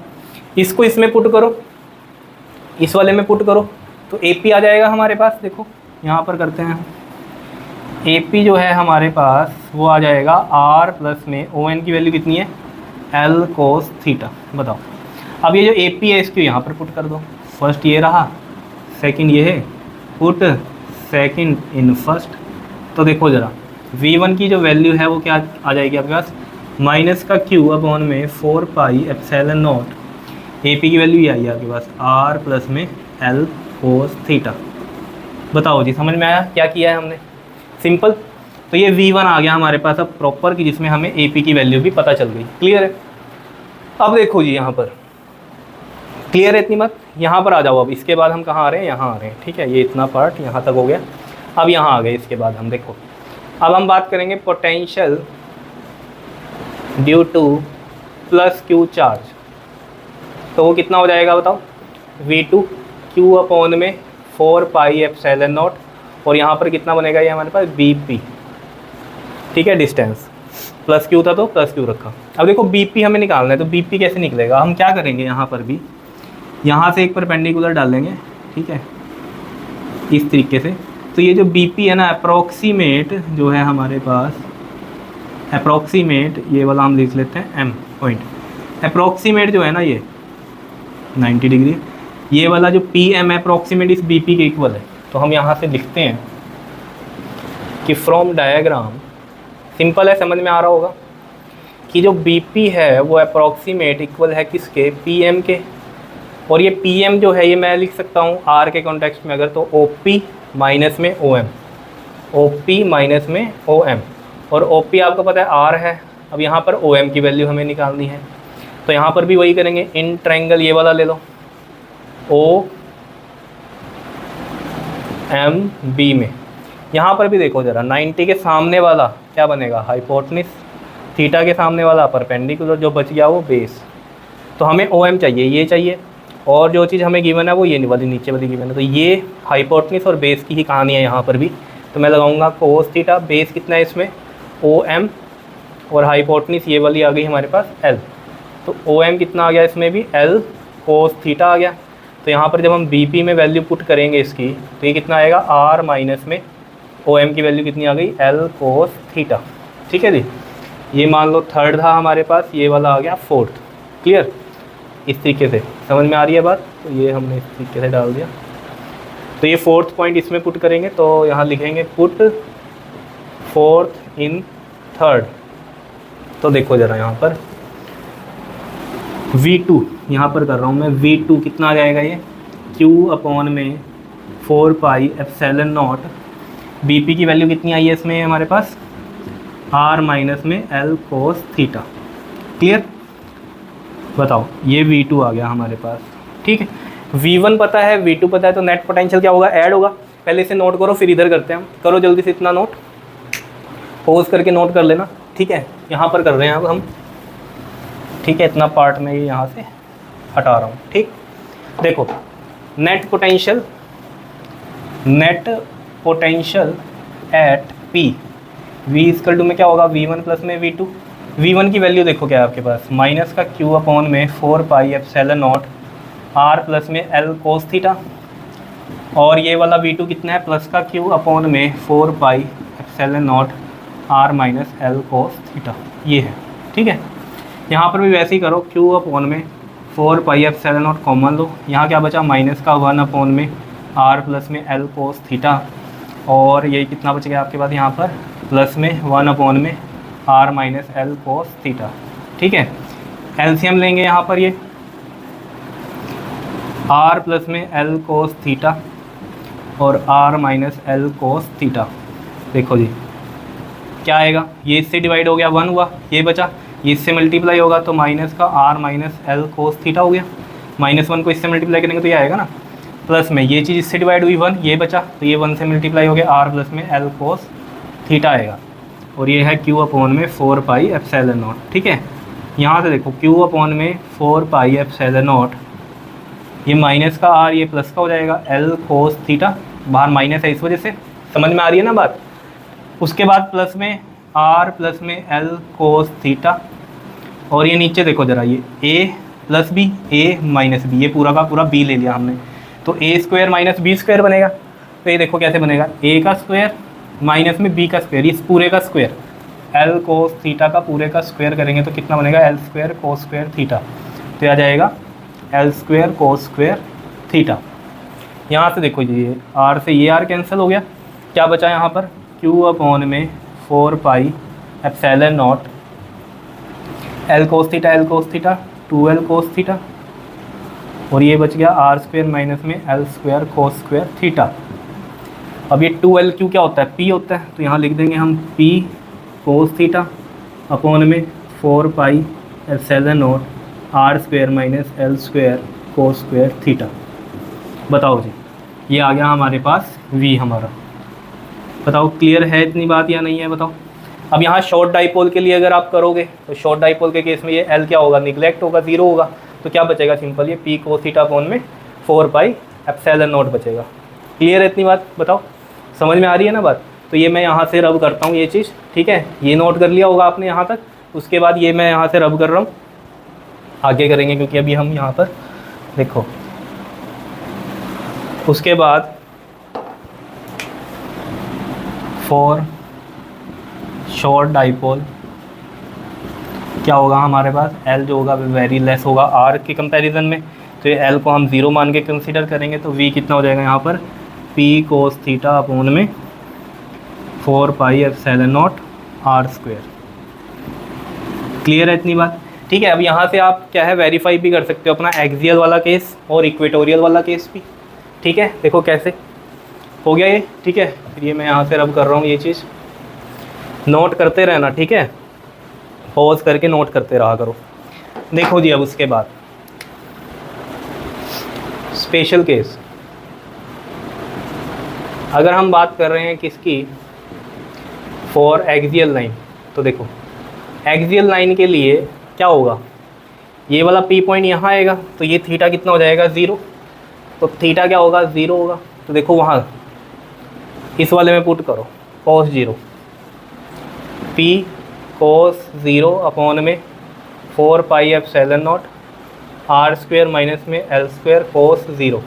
इसको इसमें पुट करो, इस वाले में पुट करो, तो AP आ जाएगा हमारे पास। देखो यहाँ पर करते हैं, AP जो है हमारे पास वो आ जाएगा R प्लस में ON की वैल्यू कितनी है, L कोस थीटा। बताओ अब ये जो AP है इसको यहाँ पर पुट कर दो, फर्स्ट ये रहा, सेकंड ये है, पुट सेकंड इन फर्स्ट। तो देखो ज़रा V1 की जो वैल्यू है वो क्या आ जाएगी आपके पास, माइनस का Q अपॉन में 4 पाई एप्सिलॉन नॉट, AP की वैल्यू ये आई है आपके पास R प्लस में L कोस थीटा। बताओ जी समझ में आया क्या किया है हमने, सिंपल। तो ये V1 आ गया हमारे पास अब प्रॉपर की, जिसमें हमें AP की वैल्यू भी पता चल गई, क्लियर है। अब देखो जी यहाँ पर क्लियर है इतनी बात, यहाँ पर आ जाओ। अब इसके बाद हम कहाँ आ रहे हैं, यहाँ आ रहे हैं, ठीक है, ये इतना पार्ट यहाँ तक हो गया। अब यहाँ आ गए, इसके बाद हम देखो अब हम बात करेंगे potential due two plus Q charge, तो वो कितना हो जाएगा बताओ, V2 Q अपॉन में 4 पाई एप्सिलॉन नॉट, और यहाँ पर कितना बनेगा ये हमारे पास BP, ठीक है, डिस्टेंस प्लस Q था तो प्लस Q रखा। अब देखो BP हमें निकालना है, तो BP कैसे निकलेगा, हम क्या करेंगे, यहाँ पर भी यहाँ से एक परपेंडिकुलर डालेंगे, ठीक है, इस तरीके से। तो ये जो BP है ना, अप्रॉक्सीमेट जो है हमारे पास, अप्रॉक्सीमेट ये वाला हम लिख लेते हैं M पॉइंट, अप्रॉक्सीमेट जो है ना ये 90 डिग्री, ये वाला जो PM है अप्रॉक्सीमेट इस BP के इक्वल है। तो हम यहाँ से लिखते हैं कि फ्रॉम डायग्राम, सिंपल है, समझ में आ रहा होगा कि जो BP है वो अप्रॉक्सीमेट इक्वल है किसके, PM के, और ये PM जो है ये मैं लिख सकता हूँ R के कॉन्टेक्स्ट में अगर, तो OP माइनस में OM, OP माइनस में OM, और OP आपको पता है R है। अब यहाँ पर OM की वैल्यू हमें निकालनी है, तो यहाँ पर भी वही करेंगे, इन ट्रायंगल ये वाला ले लो OMB में। यहाँ पर भी देखो ज़रा, 90 के सामने वाला क्या बनेगा, हाइपोटेनस, थीटा के सामने वाला परपेंडिकुलर, जो बच गया वो बेस। तो हमें OM चाहिए, ये चाहिए, और जो चीज़ हमें गिवन है वो ये वाली नीचे वाली गिवन है। तो ये हाइपोटेनस और बेस की ही कहानी है यहाँ पर भी। तो मैं लगाऊंगा कोस थीटा, बेस कितना है इसमें OM, और हाइपोटेनस ये वाली आ गई हमारे पास L। तो OM कितना आ गया इसमें भी, L कोस थीटा आ गया। तो यहाँ पर जब हम BP में वैल्यू पुट करेंगे इसकी, तो ये कितना आएगा, R माइनस में OM की वैल्यू कितनी आ गई, L कोस थीटा। ठीक है जी, ये मान लो थर्ड था हमारे पास, ये वाला आ गया फोर्थ। क्लियर, इस तरीके से समझ में आ रही है बात। तो ये हमने इस तरीके से डाल दिया। तो ये फोर्थ पॉइंट इसमें पुट करेंगे, तो यहाँ लिखेंगे पुट फोर्थ इन थर्ड। तो देखो ज़रा यहाँ पर V2 यहाँ पर कर रहा हूँ मैं, V2 कितना आ जाएगा, ये Q अपॉन में 4 पाई एप्सिलॉन नॉट। BP की वैल्यू कितनी आई है इसमें हमारे पास, R माइनस में L कोस थीटा। क्लियर, बताओ, ये V2 आ गया हमारे पास। ठीक है, V1 पता है, V2 पता है, तो नेट पोटेंशियल क्या होगा, ऐड होगा। पहले इसे नोट करो, फिर इधर करते हैं हम। करो जल्दी से इतना नोट, पोज करके नोट कर लेना। ठीक है, यहाँ पर कर रहे हैं अब हम। ठीक है, इतना पार्ट में यहाँ से हटा रहा हूँ। ठीक, देखो net potential at P, V equal to में क्या होगा, V1 प्लस में V2। V1 की वैल्यू देखो क्या है आपके पास, माइनस का Q अपॉन में 4 pi epsilon not R plus में L कोस थीटा, और ये वाला V2 कितना है, प्लस का Q अपॉन में 4 pi epsilon not R minus L cos theta, ये है। ठीक है, यहाँ पर भी वैसे ही करो, Q अपॉन में 4 पाई एप्सिलॉन नॉट कॉमन लो, यहाँ क्या बचा, माइनस का 1 अपॉन में R प्लस में L कोस थीटा, और ये कितना बच गया आपके पास यहाँ पर, प्लस में 1 अपॉन में R minus L cos theta. ठीक है, एलसीएम लेंगे यहाँ पर, ये R प्लस में L कोस थीटा और R minus L cos theta. देखो जी क्या आएगा, ये इससे डिवाइड हो गया, 1 हुआ, ये बचा, ये इससे मल्टीप्लाई होगा तो माइनस का R minus L cos theta हो गया। -1 को इससे मल्टीप्लाई करेंगे तो ये आएगा ना, प्लस में ये चीज़ इससे डिवाइड हुई 1, ये बचा, तो ये 1 से मल्टीप्लाई हो गया, R प्लस में L कोस थीटा आएगा, और ये है Q अपॉन में 4 पाई एप्सिलॉन नॉट। ठीक है, यहाँ से देखो Q अपॉन में 4 पाई एप्सिलॉन नॉट, ये माइनस का R, ये प्लस का हो जाएगा, L कोस थीटा, बाहर माइनस है इस वजह से, समझ में आ रही है ना बात। उसके बाद प्लस में R प्लस में L कोस थीटा, और ये नीचे देखो ज़रा, ये A plus B, A minus B, ये पूरा का पूरा B ले लिया हमने, तो A square minus B square बनेगा। तो ये देखो कैसे बनेगा, A का स्क्वायर माइनस में B का स्क्वायर, इस पूरे का स्क्वायर, L कोस थीटा का पूरे का स्क्वायर करेंगे तो कितना बनेगा, L square cos square theta. तो यह आ जाएगा L square cos square theta. यहाँ से देखो ये R से ये R कैंसिल हो गया, क्या बचा यहाँ पर, Q अपॉन में 4 pi epsilon not L cos theta 2L cos theta, और ये बच गया R स्क्वायर माइनस में L square cos square theta. अब ये 2L Q क्या होता है, P होता है, तो यहाँ लिख देंगे हम P कोस थीटा अपॉन में 4 pi epsilon not R square minus L square cos square theta. बताओ जी, ये आ गया हमारे पास V हमारा। बताओ क्लियर है इतनी बात या नहीं है, बताओ। अब यहाँ शॉर्ट डाइपोल के लिए अगर आप करोगे तो शॉर्ट डाइपोल के केस में ये L क्या होगा, निगलेक्ट होगा, 0 होगा, तो क्या बचेगा, सिंपल ये P कोस थीटा अपॉन में 4 पाई एप्सिलॉन नॉट बचेगा। क्लियर है इतनी बात, बताओ समझ में आ रही है ना बात। तो ये मैं यहाँ से रब करता हूँ ये चीज़, ठीक है, ये नोट कर लिया होगा आपने यहाँ तक। उसके बाद ये मैं यहाँ से रब कर रहा हूँ, आगे करेंगे क्योंकि अभी हम यहाँ पर देखो। उसके बाद फॉर शॉर्ट डाइपोल क्या होगा हमारे पास, L जो होगा वेरी लेस होगा R के कंपैरिजन में, तो ये L को हम 0 मान के कंसीडर करेंगे, तो V कितना हो जाएगा यहाँ पर, P कोस थीटा अपॉन में 4 pi epsilon not R square. Clear है इतनी बात, ठीक है। अब यहाँ से आप क्या है वेरीफाई भी कर सकते हो अपना एक्सियल वाला केस और इक्वेटोरियल वाला केस भी, ठीक है। देखो कैसे, हो गया ये, ठीक है। फिर ये मैं यहाँ से रब कर रहा हूँ, ये चीज़ नोट करते रहना, ठीक है। पॉज करके नोट करते रहा करो। देखो जी, अब उसके बाद स्पेशल केस, अगर हम बात कर रहे हैं किसकी, फॉर एक्सियल लाइन, तो देखो एक्सियल लाइन के लिए क्या होगा, ये वाला पी पॉइंट यहाँ आएगा, तो ये थीटा कितना हो जाएगा 0, तो थीटा क्या होगा 0 होगा। तो देखो वहाँ इस वाले में पुट करो cos 0, पी cos 0 अपॉन में 4 pi epsilon not R square minus में एल स्क्वायर cos 0।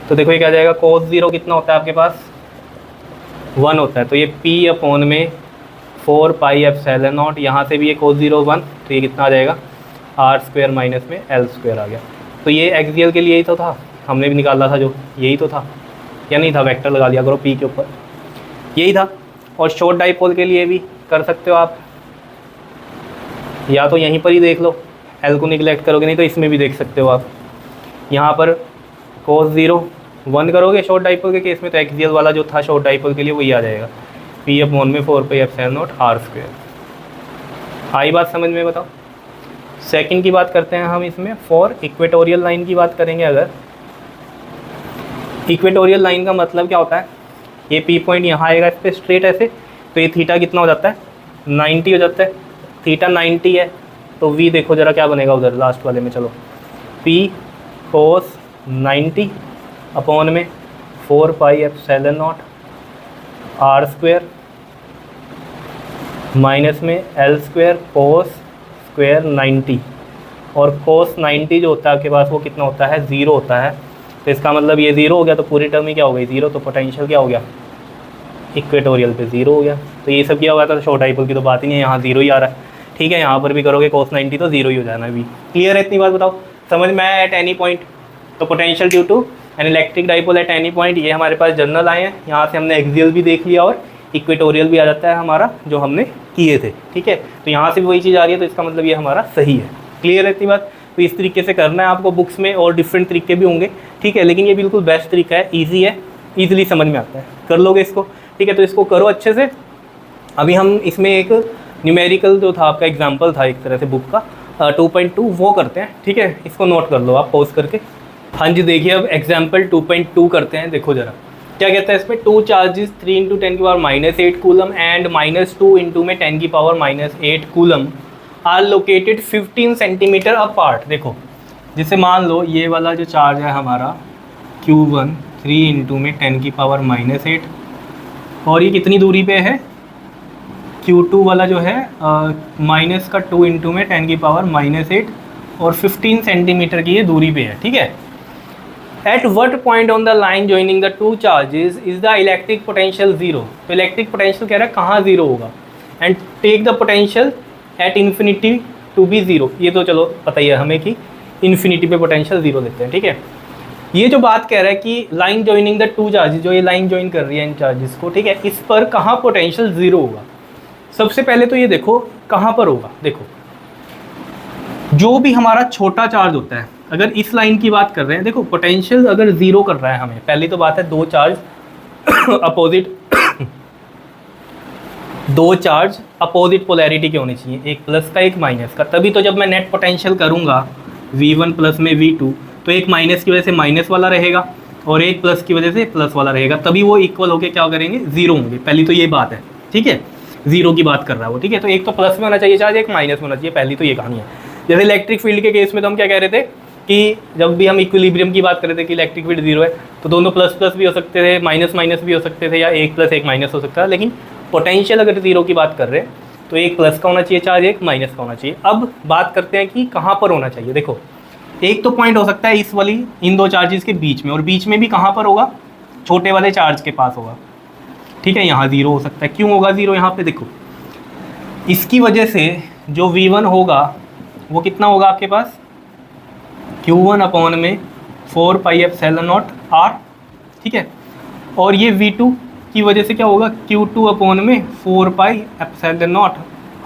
तो देखो ये क्या जाएगा, cos 0 कितना होता है आपके पास 1 होता है, तो ये p अपॉन में 4 पाई एप्सिलॉन नॉट, यहाँ से भी ये cos 0 1, तो ये कितना आ जाएगा आर स्क्वायर माइनस में एल स्क्वायर आ गया। तो ये एक्सियल के लिए ही तो था, हमने भी निकाला था जो, यही तो था या नहीं था, वेक्टर लगा दिया करो p के ऊपर, यही था। और शॉर्ट डाइपोल के लिए भी कर सकते हो आप, या तो यहीं पर ही देख लो, एल को निगलेक्ट करोगे, नहीं तो इसमें भी देख सकते हो आप। यहाँ पर cos 0 1 करोगे शॉर्ट डाइपोल के केस में, तो एक्सियल वाला जो था शॉर्ट डाइपोल के लिए वही आ जाएगा, p अपॉन में 4 pi epsilon not R square. आई बात समझ में, बताओ। सेकंड की बात करते हैं हम, इसमें फॉर इक्वेटोरियल लाइन की बात करेंगे। अगर इक्वेटोरियल लाइन का मतलब क्या होता है, ये पी पॉइंट यहाँ आएगा इस पर स्ट्रेट ऐसे, तो ये थीटा कितना हो जाता है 90 हो जाता है, थीटा 90 है, तो वी देखो ज़रा क्या बनेगा उधर लास्ट वाले में, चलो p cos 90 अपॉन में 4 pi epsilon not R square minus में एल स्क्वायर cos स्क्वायर 90, और cos 90 जो होता है आपके पास वो कितना होता है 0 होता है। तो इसका मतलब ये 0 हो गया, तो पूरी टर्म ही क्या हो गई 0, तो पोटेंशियल क्या हो गया इक्वेटोरियल पे 0 हो गया। तो ये सब क्या हुआ था, शॉर्ट डाइपोल की तो बात ही नहीं है, यहाँ 0 ही आ रहा है, ठीक है। यहाँ पर भी करोगे cos 90 तो 0 ही हो जाना भी। क्लियर है इतनी बात, बताओ समझ में आया। एट एनी पॉइंट, तो potential due to an electric dipole at any point, ये हमारे पास जनरल आए हैं। यहाँ से हमने एक्सियल भी देख लिया और इक्वेटोरियल भी आ जाता है हमारा जो हमने किए थे, ठीक है। तो यहाँ से भी वही चीज़ आ रही है, तो इसका मतलब ये हमारा सही है। क्लियर है इतनी बात। तो इस तरीके से करना है आपको बुक्स में, और डिफरेंट तरीके भी होंगे, ठीक है, लेकिन ये बिल्कुल बेस्ट तरीका है, ईजी है, ईजिली समझ में आता है, कर लोगे इसको, ठीक है। तो इसको करो अच्छे से। अभी हम इसमें एक न्यूमेरिकल जो था आपका एग्जाम्पल था एक तरह से बुक का 2.2 वो करते हैं, ठीक है। इसको नोट कर लो आप पॉज करके। हाँ जी, देखिए अब एग्जाम्पल 2.2 करते हैं। देखो ज़रा क्या कहता है इसमें, 2 चार्जेस 3 × 10 की पावर -8 कूलम एंड -2 × में 10 की power -8 coulomb are located 15 centimetre apart. देखो जैसे मान लो ये वाला जो चार्ज है हमारा Q1 3 × में 10 की पावर -8, और ये कितनी दूरी पे है, Q2 वाला जो है माइनस का 2 × में 10 की पावर -8 और 15 सेंटीमीटर की ये दूरी पे है, ठीक है। At what point on the line joining the two charges is the electric potential 0? तो इलेक्ट्रिक पोटेंशियल कह रहा है कहाँ 0 होगा, and take the potential at infinity to be 0। ये तो चलो पता ही है हमें कि इन्फिनिटी पे पोटेंशियल 0 देते हैं, ठीक है। ये जो बात कह रहा है कि line joining the two charges, जो ये लाइन जॉइन कर रही है इन चार्जेस को, ठीक है, इस पर कहाँ पोटेंशियल 0 होगा। सबसे पहले तो ये देखो कहाँ पर होगा। देखो जो भी हमारा छोटा चार्ज होता है, अगर इस लाइन की बात कर रहे हैं, देखो पोटेंशियल अगर 0 कर रहा है हमें, पहली तो बात है दो चार्ज अपोजिट पोलैरिटी के होने चाहिए, एक प्लस का एक माइनस का, तभी तो जब मैं नेट पोटेंशियल करूँगा V1 प्लस में V2, तो एक माइनस की वजह से माइनस वाला रहेगा और एक प्लस की वजह से प्लस वाला रहेगा, तभी वो इक्वल होकर क्या करेंगे 0 होंगे। पहली तो ये बात है, ठीक है, 0 की बात कर रहा है वो, ठीक है। तो एक तो प्लस में होना चाहिए चार्ज, एक माइनस में होना चाहिए, पहली तो ये कहानी है। जैसे इलेक्ट्रिक फील्ड के केस में तो हम क्या कह रहे थे कि जब भी हम इक्विलिब्रियम की बात कर रहे थे कि इलेक्ट्रिक फील्ड 0 है, तो दोनों प्लस प्लस भी हो सकते थे, माइनस माइनस भी हो सकते थे, या एक प्लस एक माइनस हो सकता है। लेकिन पोटेंशियल अगर 0 की बात कर रहे हैं तो एक प्लस का होना चाहिए चार्ज, एक माइनस का होना चाहिए। अब बात करते हैं कि कहाँ पर होना चाहिए। देखो एक तो पॉइंट हो सकता है इस वाली इन दो चार्जेस के बीच में, और बीच में भी कहाँ पर होगा, छोटे वाले चार्ज के पास होगा, ठीक है। यहाँ 0 हो सकता है। क्यों होगा 0 यहाँ पे, देखो इसकी वजह से जो V1 होगा वो कितना होगा आपके पास, Q1 अपॉन में 4 पाई एप्सिलॉन नॉट R, ठीक है। और ये V2 की वजह से क्या होगा, Q2 अपॉन में 4 पाई एप्सिलॉन नॉट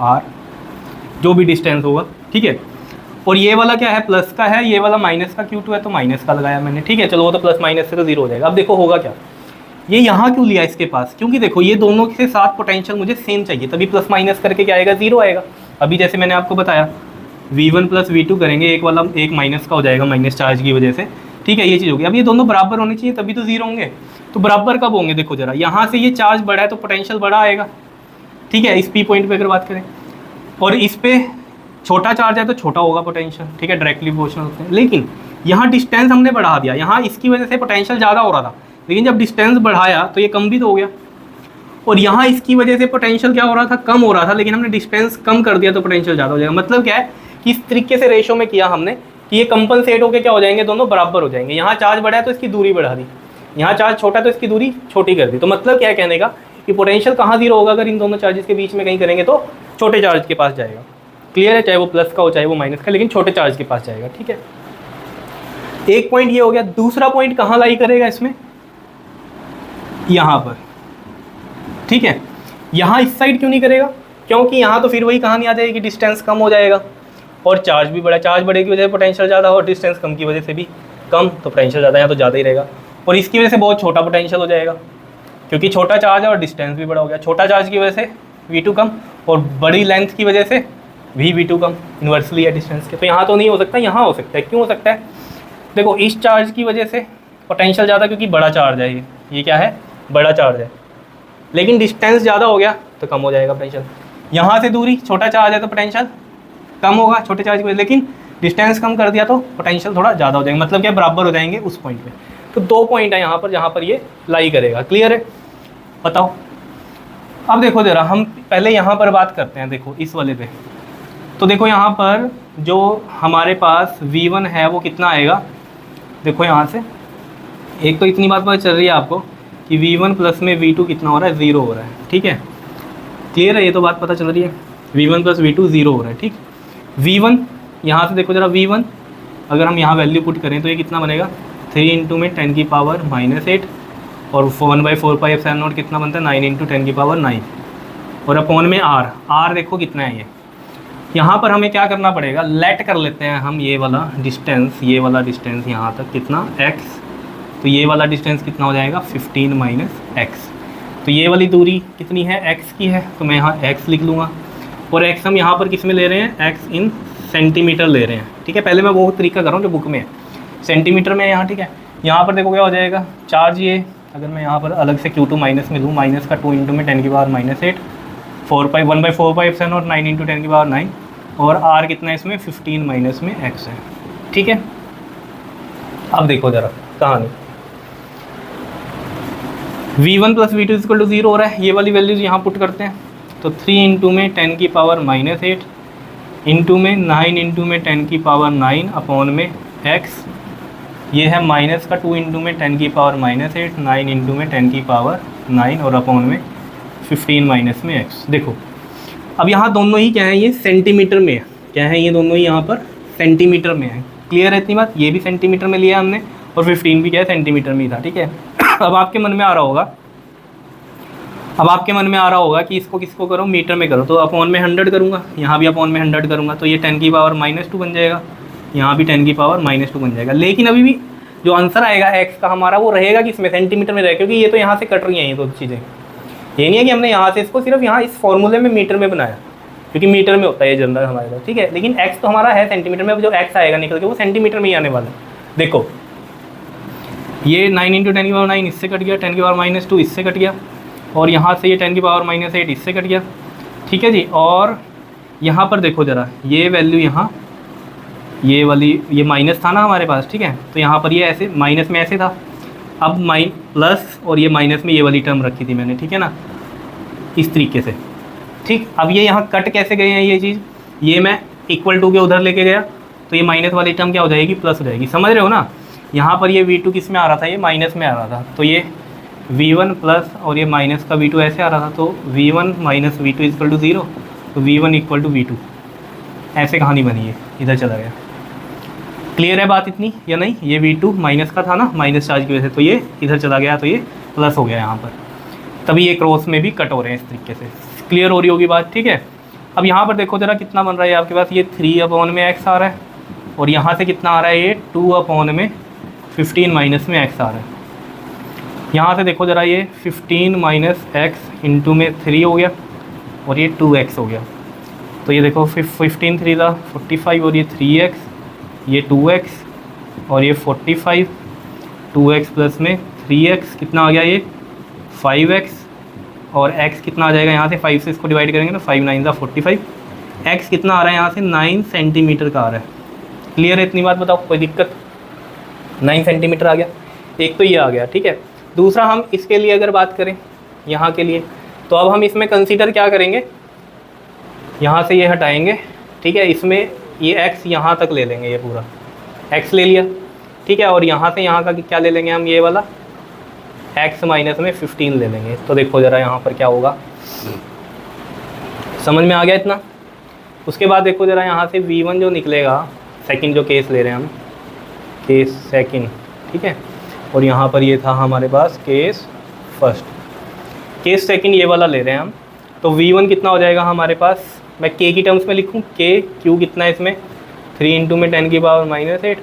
R, जो भी डिस्टेंस होगा, ठीक है। और ये वाला क्या है, प्लस का है, ये वाला माइनस का Q2 है, तो माइनस का लगाया मैंने, ठीक है। चलो वो तो प्लस माइनस से तो 0 हो जाएगा। अब देखो होगा क्या, ये यहाँ क्यों लिया इसके पास, क्योंकि देखो ये दोनों के साथ पोटेंशियल मुझे सेम चाहिए, तभी प्लस माइनस करके क्या आएगा, जीरो आएगा। अभी जैसे मैंने आपको बताया V1 प्लस V2 करेंगे, एक वाला एक माइनस का हो जाएगा माइनस चार्ज की वजह से, ठीक है, ये चीज़ होगी। अब ये दोनों बराबर होने चाहिए तभी तो जीरो होंगे। तो बराबर कब होंगे, देखो जरा, यहाँ से ये चार्ज बड़ा है तो पोटेंशियल बड़ा आएगा, ठीक है, इस पी पॉइंट पे अगर बात करें, और इस पे छोटा चार्ज है तो छोटा होगा पोटेंशियल, ठीक है, डायरेक्टली प्रोपोर्शनल होते हैं। लेकिन यहाँ डिस्टेंस हमने बढ़ा दिया, यहाँ इसकी वजह से पोटेंशियल ज़्यादा हो रहा था, लेकिन जब डिस्टेंस बढ़ाया तो ये कम भी तो हो गया, और यहाँ इसकी वजह से पोटेंशियल क्या हो रहा था, कम हो रहा था, लेकिन हमने डिस्टेंस कम कर दिया तो पोटेंशियल ज़्यादा हो जाएगा। मतलब क्या है कि इस तरीके से रेशो में किया हमने कि ये कंपनसेट होकर क्या हो जाएंगे, दोनों बराबर हो जाएंगे। यहाँ चार्ज बढ़ा है तो इसकी दूरी बढ़ा दी, यहाँ चार्ज छोटा है तो इसकी दूरी छोटी कर दी। तो मतलब क्या है कहने का कि पोटेंशियल कहाँ जीरो होगा, अगर इन दोनों चार्जेस के बीच में कहीं करेंगे तो छोटे चार्ज के पास जाएगा। क्लियर है, चाहे वो प्लस का हो चाहे वो माइनस का, लेकिन छोटे चार्ज के पास जाएगा, ठीक है। एक पॉइंट ये हो गया। दूसरा पॉइंट कहाँ लाई करेगा इसमें, यहाँ पर, ठीक है। यहाँ इस साइड क्यों नहीं करेगा, क्योंकि यहाँ तो फिर वही कहानी आ जाएगी कि डिस्टेंस कम हो जाएगा और चार्ज भी बड़ा, चार्ज बढ़े की वजह से पोटेंशियल ज़्यादा और डिस्टेंस कम की वजह से भी कम, तो पोटेंशियल ज़्यादा है तो ज़्यादा ही रहेगा। और इसकी वजह से बहुत छोटा पोटेंशियल हो जाएगा, क्योंकि छोटा चार्ज है और डिस्टेंस भी बड़ा हो गया। छोटा चार्ज की वजह से V2 कम और बड़ी लेंथ की वजह से V2 कम, इन्वर्सली है डिस्टेंस के। तो यहाँ तो नहीं हो सकता, यहाँ हो सकता है। क्यों हो सकता है, देखो इस चार्ज की वजह से पोटेंशियल ज़्यादा, क्योंकि बड़ा चार्ज है, ये क्या है, बड़ा चार्ज है, लेकिन डिस्टेंस ज़्यादा हो गया तो कम हो जाएगा पोटेंशियल। यहाँ से दूरी, छोटा चार्ज है तो पोटेंशियल कम होगा छोटे चार्ज की वजह, लेकिन डिस्टेंस कम कर दिया तो पोटेंशियल थोड़ा ज़्यादा हो जाएगा। मतलब क्या, बराबर हो जाएंगे उस पॉइंट पे। तो दो पॉइंट है यहाँ पर जहाँ पर ये लाई करेगा। क्लियर है, बताओ। अब देखो जरा, हम पहले यहाँ पर बात करते हैं, देखो इस वाले पे। तो देखो यहाँ पर जो हमारे पास V1 है वो कितना आएगा, देखो यहाँ से एक तो इतनी बात पता चल रही है आपको कि V1 प्लस में V2 कितना हो रहा है, ज़ीरो हो रहा है, ठीक है। क्लियर है, ये तो बात पता चल रही है, V1 प्लस V2 ज़ीरो हो रहा है, ठीक। V1 यहाँ से देखो जरा, V1 अगर हम यहाँ वैल्यू पुट करें तो ये कितना बनेगा, 3 इंटू में 10 की पावर -8 और 1/4πε0 कितना बनता है, 9 इंटू 10 की पावर 9 और अपॉन में R देखो कितना है ये। यहाँ पर हमें क्या करना पड़ेगा, लेट कर लेते हैं हम ये वाला डिस्टेंस, ये वाला डिस्टेंस यहाँ तक कितना x, तो ये वाला डिस्टेंस कितना हो जाएगा 15 - x। तो ये वाली दूरी कितनी है, x की है, तो मैं यहाँ x लिख लूँगा। और x हम यहाँ पर किस में ले रहे हैं, x इन सेंटीमीटर ले रहे हैं, ठीक है। पहले मैं वो तरीका कर रहा हूँ जो बुक में है, सेंटीमीटर में यहाँ, ठीक है। यहाँ पर देखो क्या हो जाएगा, चार्ज ये अगर मैं यहाँ पर अलग से Q2 माइनस में लूँ, माइनस का 2 इंटू में 10 की पावर -8 1/4πε और 9 इंटू 10 की पावर 9 और R कितना है इसमें 15 माइनस में x है, ठीक है। अब देखो ज़रा कहानी, V1 plus V2 equal to 0 हो रहा है, ये वाली वैल्यूज़ यहाँ पुट करते हैं। तो 3 इंटू में 10 की पावर -8 इंटू में 9 इंटू में 10 की पावर 9 अपॉन में x, ये है माइनस का 2 इंटू में 10 की पावर -8 9 इंटू में 10 की पावर 9 और अपॉन में 15 माइनस में x। देखो अब यहाँ दोनों ही क्या है, ये सेंटीमीटर में है, क्या है ये दोनों ही यहाँ पर सेंटीमीटर में है। क्लियर है इतनी बात, ये भी सेंटीमीटर में लिया हमने और 15 भी क्या है सेंटीमीटर में ही था, ठीक है। अब आपके मन में आ रहा होगा, कि इसको किसको करो, मीटर में करो, तो अपॉन में 100 करूँगा, यहाँ भी अपॉन में 100 करूँगा, तो ये 10 की पावर -2 बन जाएगा, यहाँ भी 10 की पावर -2 बन जाएगा। लेकिन अभी भी जो आंसर आएगा x का हमारा वो रहेगा कि इसमें सेंटीमीटर में रहेगा, क्योंकि ये तो यहाँ से कट रही हैं ये दो चीज़ें। ये नहीं है कि हमने यहाँ से इसको सिर्फ यहाँ इस फॉर्मूले में मीटर में बनाया, क्योंकि मीटर में होता है ये जनरल हमारे पास, ठीक है। लेकिन x तो हमारा है सेंटीमीटर में, अब जो x आएगा निकल के वो सेंटीमीटर में ही आने वाला है। देखो ये 9 इंटू 10 की पावर 9 इससे कट गया, 10 की पावर -2 इससे कट गया, और यहाँ से ये 10 की पावर -8 इससे कट गया, ठीक है जी। और यहाँ पर देखो ज़रा, ये वैल्यू यहाँ ये वाली, ये माइनस था ना हमारे पास, ठीक है। तो यहाँ पर ये ऐसे माइनस में ऐसे था, अब प्लस और ये माइनस में ये वाली टर्म रखी थी मैंने, ठीक है ना, इस तरीके से, ठीक। अब ये यहाँ कट कैसे गए हैं ये चीज़, ये मैं इक्वल टू के उधर लेके गया, तो ये माइनस वाली टर्म क्या हो जाएगी, प्लस हो जाएगी, समझ रहे हो ना। यहाँ पर ये V2 किस में आ रहा था, ये माइनस में आ रहा था, तो ये V1 प्लस और ये माइनस का V2 ऐसे आ रहा था, तो V1 minus V2 equal to 0, तो V1 इक्वल टू V2, ऐसे कहानी बनी है, इधर चला गया। क्लियर है बात इतनी या नहीं, ये V2 माइनस का था ना, माइनस चार्ज की वजह से, तो ये इधर चला गया, तो ये प्लस हो गया यहाँ पर, तभी ये क्रॉस में भी कट हो रहे हैं इस तरीके से। क्लियर हो रही होगी बात, ठीक है। अब यहाँ पर देखो ज़रा कितना बन रहा है आपके पास, ये 3 अपॉन में x आ रहा है, और यहाँ से कितना आ रहा है, ये 2 अपॉन में 15 माइनस में x आ रहा है। यहाँ से देखो ज़रा, ये 15 माइनस एक्स इंटू में 3 हो गया और ये 2x हो गया। तो ये देखो 15 3 था 45 और ये 3x, ये 2x और ये 45, 2x प्लस में 3x कितना आ गया, ये 5x और x कितना आ जाएगा यहाँ से, 5 से इसको डिवाइड करेंगे तो 5 9 45, x कितना आ रहा है यहाँ से 9 सेंटीमीटर का आ रहा है। क्लियर है इतनी बात, बताओ कोई दिक्कत? 9 सेंटीमीटर आ गया, एक तो ये आ गया, ठीक है। दूसरा हम इसके लिए अगर बात करें यहाँ के लिए, तो अब हम इसमें कंसीडर क्या करेंगे, यहाँ से ये हटाएंगे, ठीक है। इसमें ये x यहाँ तक ले लेंगे, ये पूरा x ले लिया, ठीक है। और यहाँ से यहाँ का क्या ले लेंगे हम, ये वाला x माइनस में 15 ले लेंगे। तो देखो ज़रा यहाँ पर क्या होगा, समझ में आ गया इतना? उसके बाद देखो ज़रा यहाँ से v1 जो निकलेगा, सेकंड जो केस ले रहे हैं हम, केस सेकंड, ठीक है। और यहाँ पर ये था हमारे पास केस फर्स्ट, केस सेकंड ये वाला ले रहे हैं हम। तो v1 कितना हो जाएगा हमारे पास, मैं k की टर्म्स में लिखूँ, q कितना है इसमें 3 इंटू में 10 की पावर -8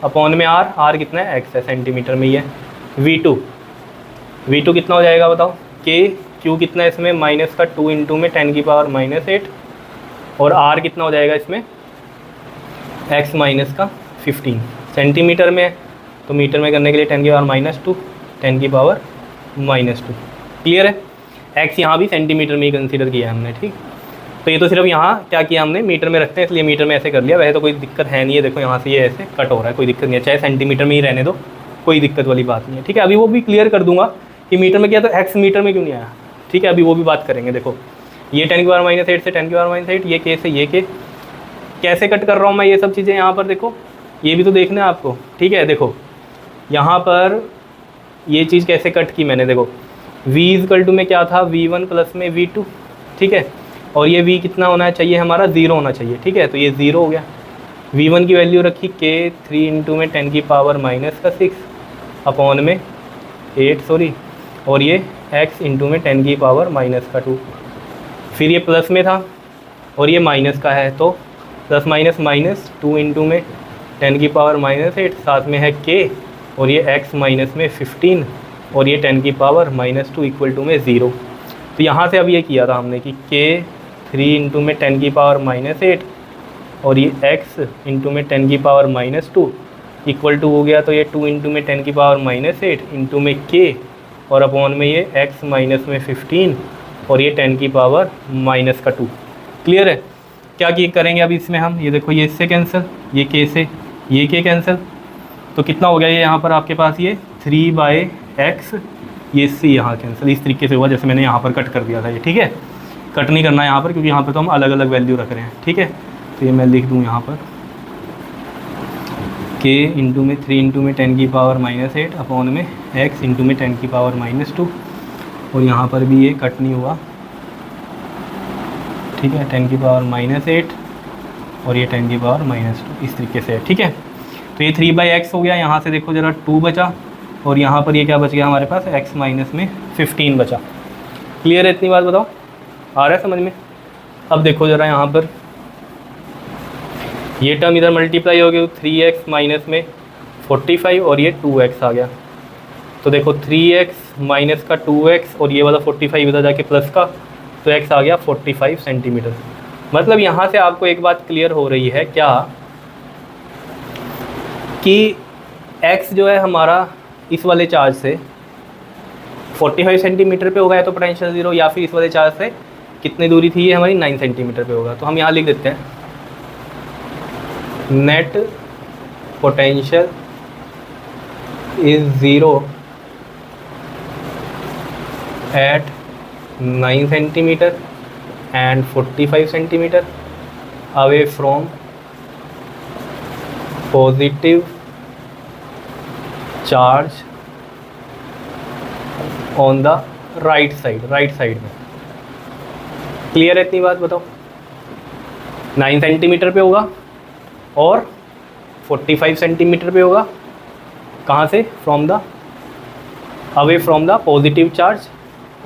अपॉन में r कितना है x है सेंटीमीटर में, ये v2 कितना हो जाएगा बताओ, q कितना है इसमें माइनस का 2 इंटू में 10 की पावर -8 और r कितना हो जाएगा इसमें x माइनस का 15 सेंटीमीटर में, तो मीटर में करने के लिए 10 की पावर -2 10 की पावर -2। क्लियर है? x यहाँ भी सेंटीमीटर में ही कंसीडर किया हमने, ठीक। तो ये तो सिर्फ यहाँ क्या किया हमने, मीटर में रखते हैं इसलिए मीटर में ऐसे कर लिया, वैसे तो कोई दिक्कत है नहीं है। देखो यहाँ से ये ऐसे कट हो रहा है, कोई दिक्कत नहीं है, चाहे सेंटीमीटर में ही रहने दो, कोई दिक्कत वाली बात नहीं है, ठीक है। अभी वो भी क्लियर कर दूंगा कि मीटर में किया तो x मीटर में क्यों नहीं आया, ठीक है। अभी वो भी बात करेंगे। देखो ये 10 की पावर -8 से 10 की पावर -8, ये के से ये के, कैसे कट कर रहा हूँ मैं ये सब चीज़ें यहाँ पर, देखो ये भी तो देखना है आपको, ठीक है। देखो यहाँ पर ये चीज़ कैसे कट की मैंने, देखो v में क्या था, v1 प्लस में v2, ठीक है। और ये v कितना होना चाहिए हमारा, 0 होना चाहिए, ठीक है। तो ये 0 हो गया। v1 की वैल्यू रखी k 3 इंटू में 10 की पावर -6 अपॉन में 8 सॉरी, और ये x इंटू में 10 की पावर -2। फिर ये प्लस में था और ये माइनस का है, तो प्लस माइनस माइनस 2 इंटू में 10 की पावर -8, साथ में है k और ये x माइनस में 15 और ये 10 की पावर -2 इक्वल टू में 0। तो यहाँ से अब ये किया था हमने कि k 3 इंटू में 10 की पावर -8 और ये x इंटू में 10 की पावर -2 इक्वल टू हो गया, तो ये 2 इंटू में 10 की पावर -8 इंटू में k और अपॉन में ये x माइनस में 15 और ये 10 की पावर -2। क्लियर है? क्या की करेंगे अभी इसमें हम, ये देखो ये इससे कैंसिल, ये k से ये k कैंसिल, तो कितना हो गया ये यहाँ पर आपके पास, ये 3/x, ये इससे यहाँ कैंसिल, इस तरीके से हुआ जैसे मैंने यहाँ पर कट कर दिया था ये, ठीक है। कट नहीं करना है यहाँ पर क्योंकि यहाँ पर तो हम अलग अलग वैल्यू रख रहे हैं, ठीक है। तो ये मैं लिख दूँ यहाँ पर k इंटू में 3 इंटू में 10 की पावर -8 अपॉन में x इंटू में 10 की पावर -2 और यहाँ पर भी ये कट नहीं हुआ, ठीक है। 10 की पावर -8 और ये 10 की पावर -2 इस तरीके से है, ठीक है। तो ये 3/x हो गया। यहाँ से देखो ज़रा 2 बचा और यहाँ पर ये क्या बच गया हमारे पास, x माइनस में 15 बचा। क्लियर है इतनी बात, बताओ आ रहा है समझ में? अब देखो ज़रा यहाँ पर ये टर्म इधर मल्टीप्लाई हो गया, 3x माइनस में 45 और ये 2x आ गया। तो देखो 3x माइनस का 2x और ये वाला 45 इधर जाके प्लस का, तो x आ गया 45 सेंटीमीटर। मतलब यहाँ से आपको एक बात क्लियर हो रही है क्या, कि x जो है हमारा इस वाले चार्ज से 45 सेंटीमीटर पे होगा या तो पोटेंशियल 0, या फिर इस वाले चार्ज से कितनी दूरी थी ये हमारी 9 सेंटीमीटर पे होगा। तो हम यहाँ लिख देते हैं net potential is 0 at 9 centimetre and 45 centimetre away from positive charge on the right side में। क्लियर है इतनी बात, बताओ? 9 सेंटीमीटर पे होगा और 45 सेंटीमीटर पे होगा, कहाँ से, from the away from the positive charge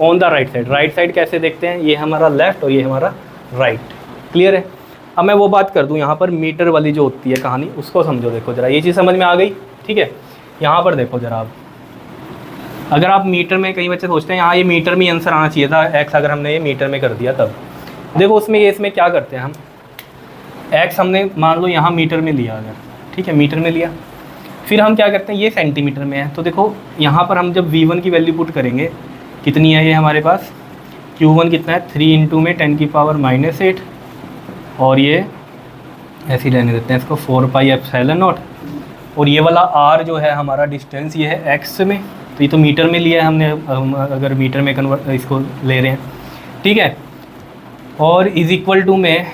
on the right side कैसे देखते हैं, ये हमारा लेफ़्ट और ये हमारा राइट। क्लियर है? अब मैं वो बात कर दूं यहाँ पर मीटर वाली जो होती है कहानी, उसको समझो। देखो ज़रा ये चीज़ समझ में आ गई, ठीक है। यहाँ पर देखो ज़रा, अगर आप मीटर में, कई बच्चे सोचते हैं यहाँ ये मीटर में आंसर आना चाहिए था एक्स, अगर हमने ये मीटर में कर दिया तब। देखो उसमें ये, इसमें क्या करते हैं हम, एक्स हमने मान लो यहाँ मीटर में लिया अगर, ठीक है, मीटर में लिया, फिर हम क्या करते हैं ये सेंटीमीटर में है, तो देखो यहाँ पर हम जब v1 की वैल्यू पुट करेंगे कितनी है ये हमारे पास, q1 कितना है 3 इंटू में 10⁻⁻8, और ये ऐसे ही रहने देते हैं इसको 4 पाई एप्सिलॉन नॉट, और ये वाला r जो है हमारा डिस्टेंस ये है x में, तो ये तो मीटर में लिया है हमने, अगर मीटर में कन्वर्ट इसको ले रहे हैं, ठीक है, और इज इक्वल टू में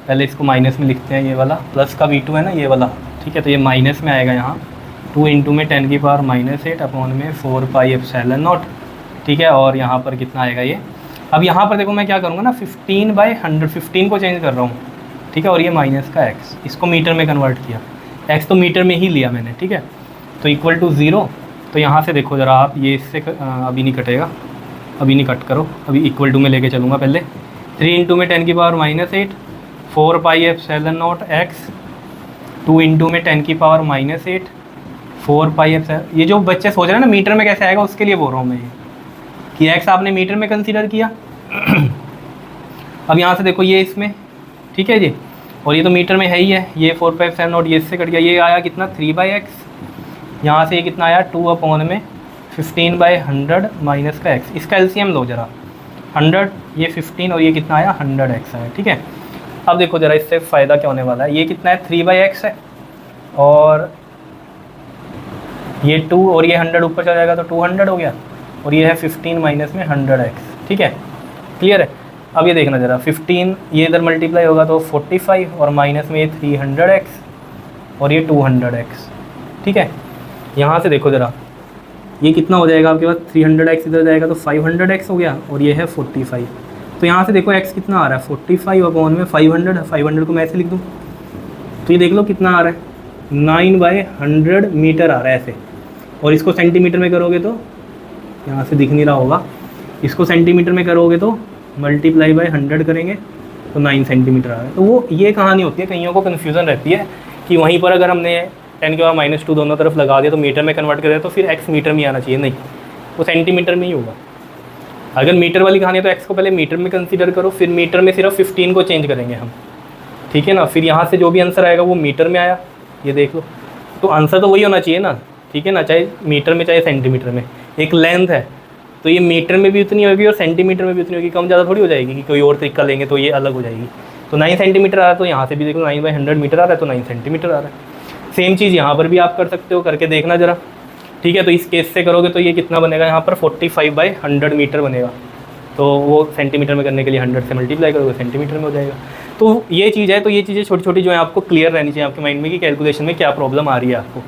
पहले इसको माइनस में लिखते हैं, ये वाला प्लस का v2 है ना ये वाला, ठीक है, तो ये माइनस में आएगा यहाँ 2 इंटू में 10⁻⁻8 अपॉन में 4 पाई एप्सिलॉन नॉट, ठीक है, और यहाँ पर कितना आएगा ये। अब यहाँ पर देखो मैं क्या करूँगा ना 15/100, 15 को चेंज कर रहा हूँ, ठीक है, और ये माइनस का x, इसको मीटर में कन्वर्ट किया, x तो मीटर में ही लिया मैंने, ठीक है, तो इक्वल टू 0। तो यहाँ से देखो ज़रा आप, ये इससे अभी नहीं कटेगा, अभी नहीं कट करो, अभी इक्वल टू में लेके चलूँगा पहले, 3 इंटू में 10⁻⁻8 4 pi epsilon not x, 2 into में 10⁻⁻8 4 पाई एप्सिलॉन, ये जो बच्चे सोच रहे हैं ना मीटर में कैसे आएगा उसके लिए बोल रहा हूँ मैं ये, कि x आपने मीटर में कंसीडर किया। अब यहाँ से देखो ये इसमें, ठीक है जी, और ये तो मीटर में है ही है, ये 4 पाई एप्सिलॉन नॉट ये इससे कट गया, ये आया कितना 3/x, यहाँ से ये कितना आया 2 अपॉन में 15/100 माइनस का x, इसका एलसीएम लो जरा, 100 ये 15 और ये कितना आया 100x है, ठीक है। अब देखो ज़रा इससे फ़ायदा क्या होने वाला है, ये कितना है 3/x है, और ये 2 और ये 100 ऊपर चला जाएगा तो 200 हो गया, और ये है 15 माइनस में 100x, ठीक है, क्लियर है। अब ये देखना ज़रा 15 ये इधर मल्टीप्लाई होगा तो 45 और माइनस में ये 300x और ये 200x, ठीक है। यहाँ से देखो ज़रा ये कितना हो जाएगा आपके पास, 300x इधर जाएगा तो 500x हो गया, और ये है 45, तो यहाँ से देखो x कितना आ रहा है 45 अपॉन में 500, 500 को मैं ऐसे लिख दूँ, तो ये देख लो कितना आ रहा है 9/100 मीटर आ रहा है ऐसे, और इसको सेंटीमीटर में करोगे तो यहाँ से दिख नहीं रहा होगा, इसको सेंटीमीटर में करोगे तो मल्टीप्लाई बाय 100 करेंगे तो 9 सेंटीमीटर आ रहा है। तो वो ये कहानी होती है, कईयों को कन्फ्यूज़न रहती है कि वहीं पर अगर हमने 10⁻⁻2 दोनों तरफ लगा दिया तो मीटर में कन्वर्ट कर दिया तो फिर x मीटर में आना चाहिए, नहीं, वो सेंटीमीटर में ही होगा। अगर मीटर वाली कहानी है तो x को पहले मीटर में कंसीडर करो, फिर मीटर में सिर्फ 15 को चेंज करेंगे हम, ठीक है ना, फिर यहाँ से जो भी आंसर आएगा वो मीटर में आया, ये देख लो, तो आंसर तो वही होना चाहिए ना, ठीक है ना, चाहे मीटर में चाहे सेंटीमीटर में, एक लेंथ है तो ये मीटर में भी उतनी होगी और सेंटीमीटर में भी उतनी होगी, कम ज़्यादा थोड़ी हो जाएगी कि कोई और तरीका लेंगे तो ये अलग हो जाएगी। तो 9 सेंटीमीटर आ रहा है तो यहाँ से भी देख लो 9/100 मीटर आ रहा है तो 9 सेंटीमीटर आ रहा है। सेम चीज़ यहाँ पर भी आप कर सकते हो, करके देखना ज़रा, ठीक है। तो इस केस से करोगे तो ये कितना बनेगा, यहाँ पर 45/100 मीटर बनेगा, तो वो सेंटीमीटर में करने के लिए 100 से मल्टीप्लाई करोगे सेंटीमीटर में हो जाएगा। तो ये चीज़ है, तो ये चीज़ें छोटी छोटी जो है आपको क्लियर रहनी चाहिए आपके माइंड में कि कैलकुलेशन में क्या प्रॉब्लम आ रही है आपको,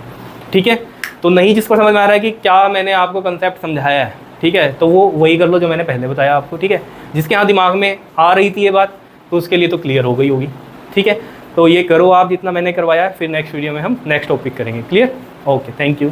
ठीक है। तो नहीं जिसको समझ में आ रहा है कि क्या मैंने आपको कंसेप्ट समझाया है, ठीक है, तो वो वही कर लो जो मैंने पहले बताया आपको, ठीक है। जिसके यहाँ दिमाग में आ रही थी ये बात तो उसके लिए तो क्लियर हो गई होगी, ठीक है। तो ये करो आप जितना मैंने करवाया है, फिर नेक्स्ट वीडियो में हम नेक्स्ट टॉपिक करेंगे, क्लियर, ओके, थैंक यू।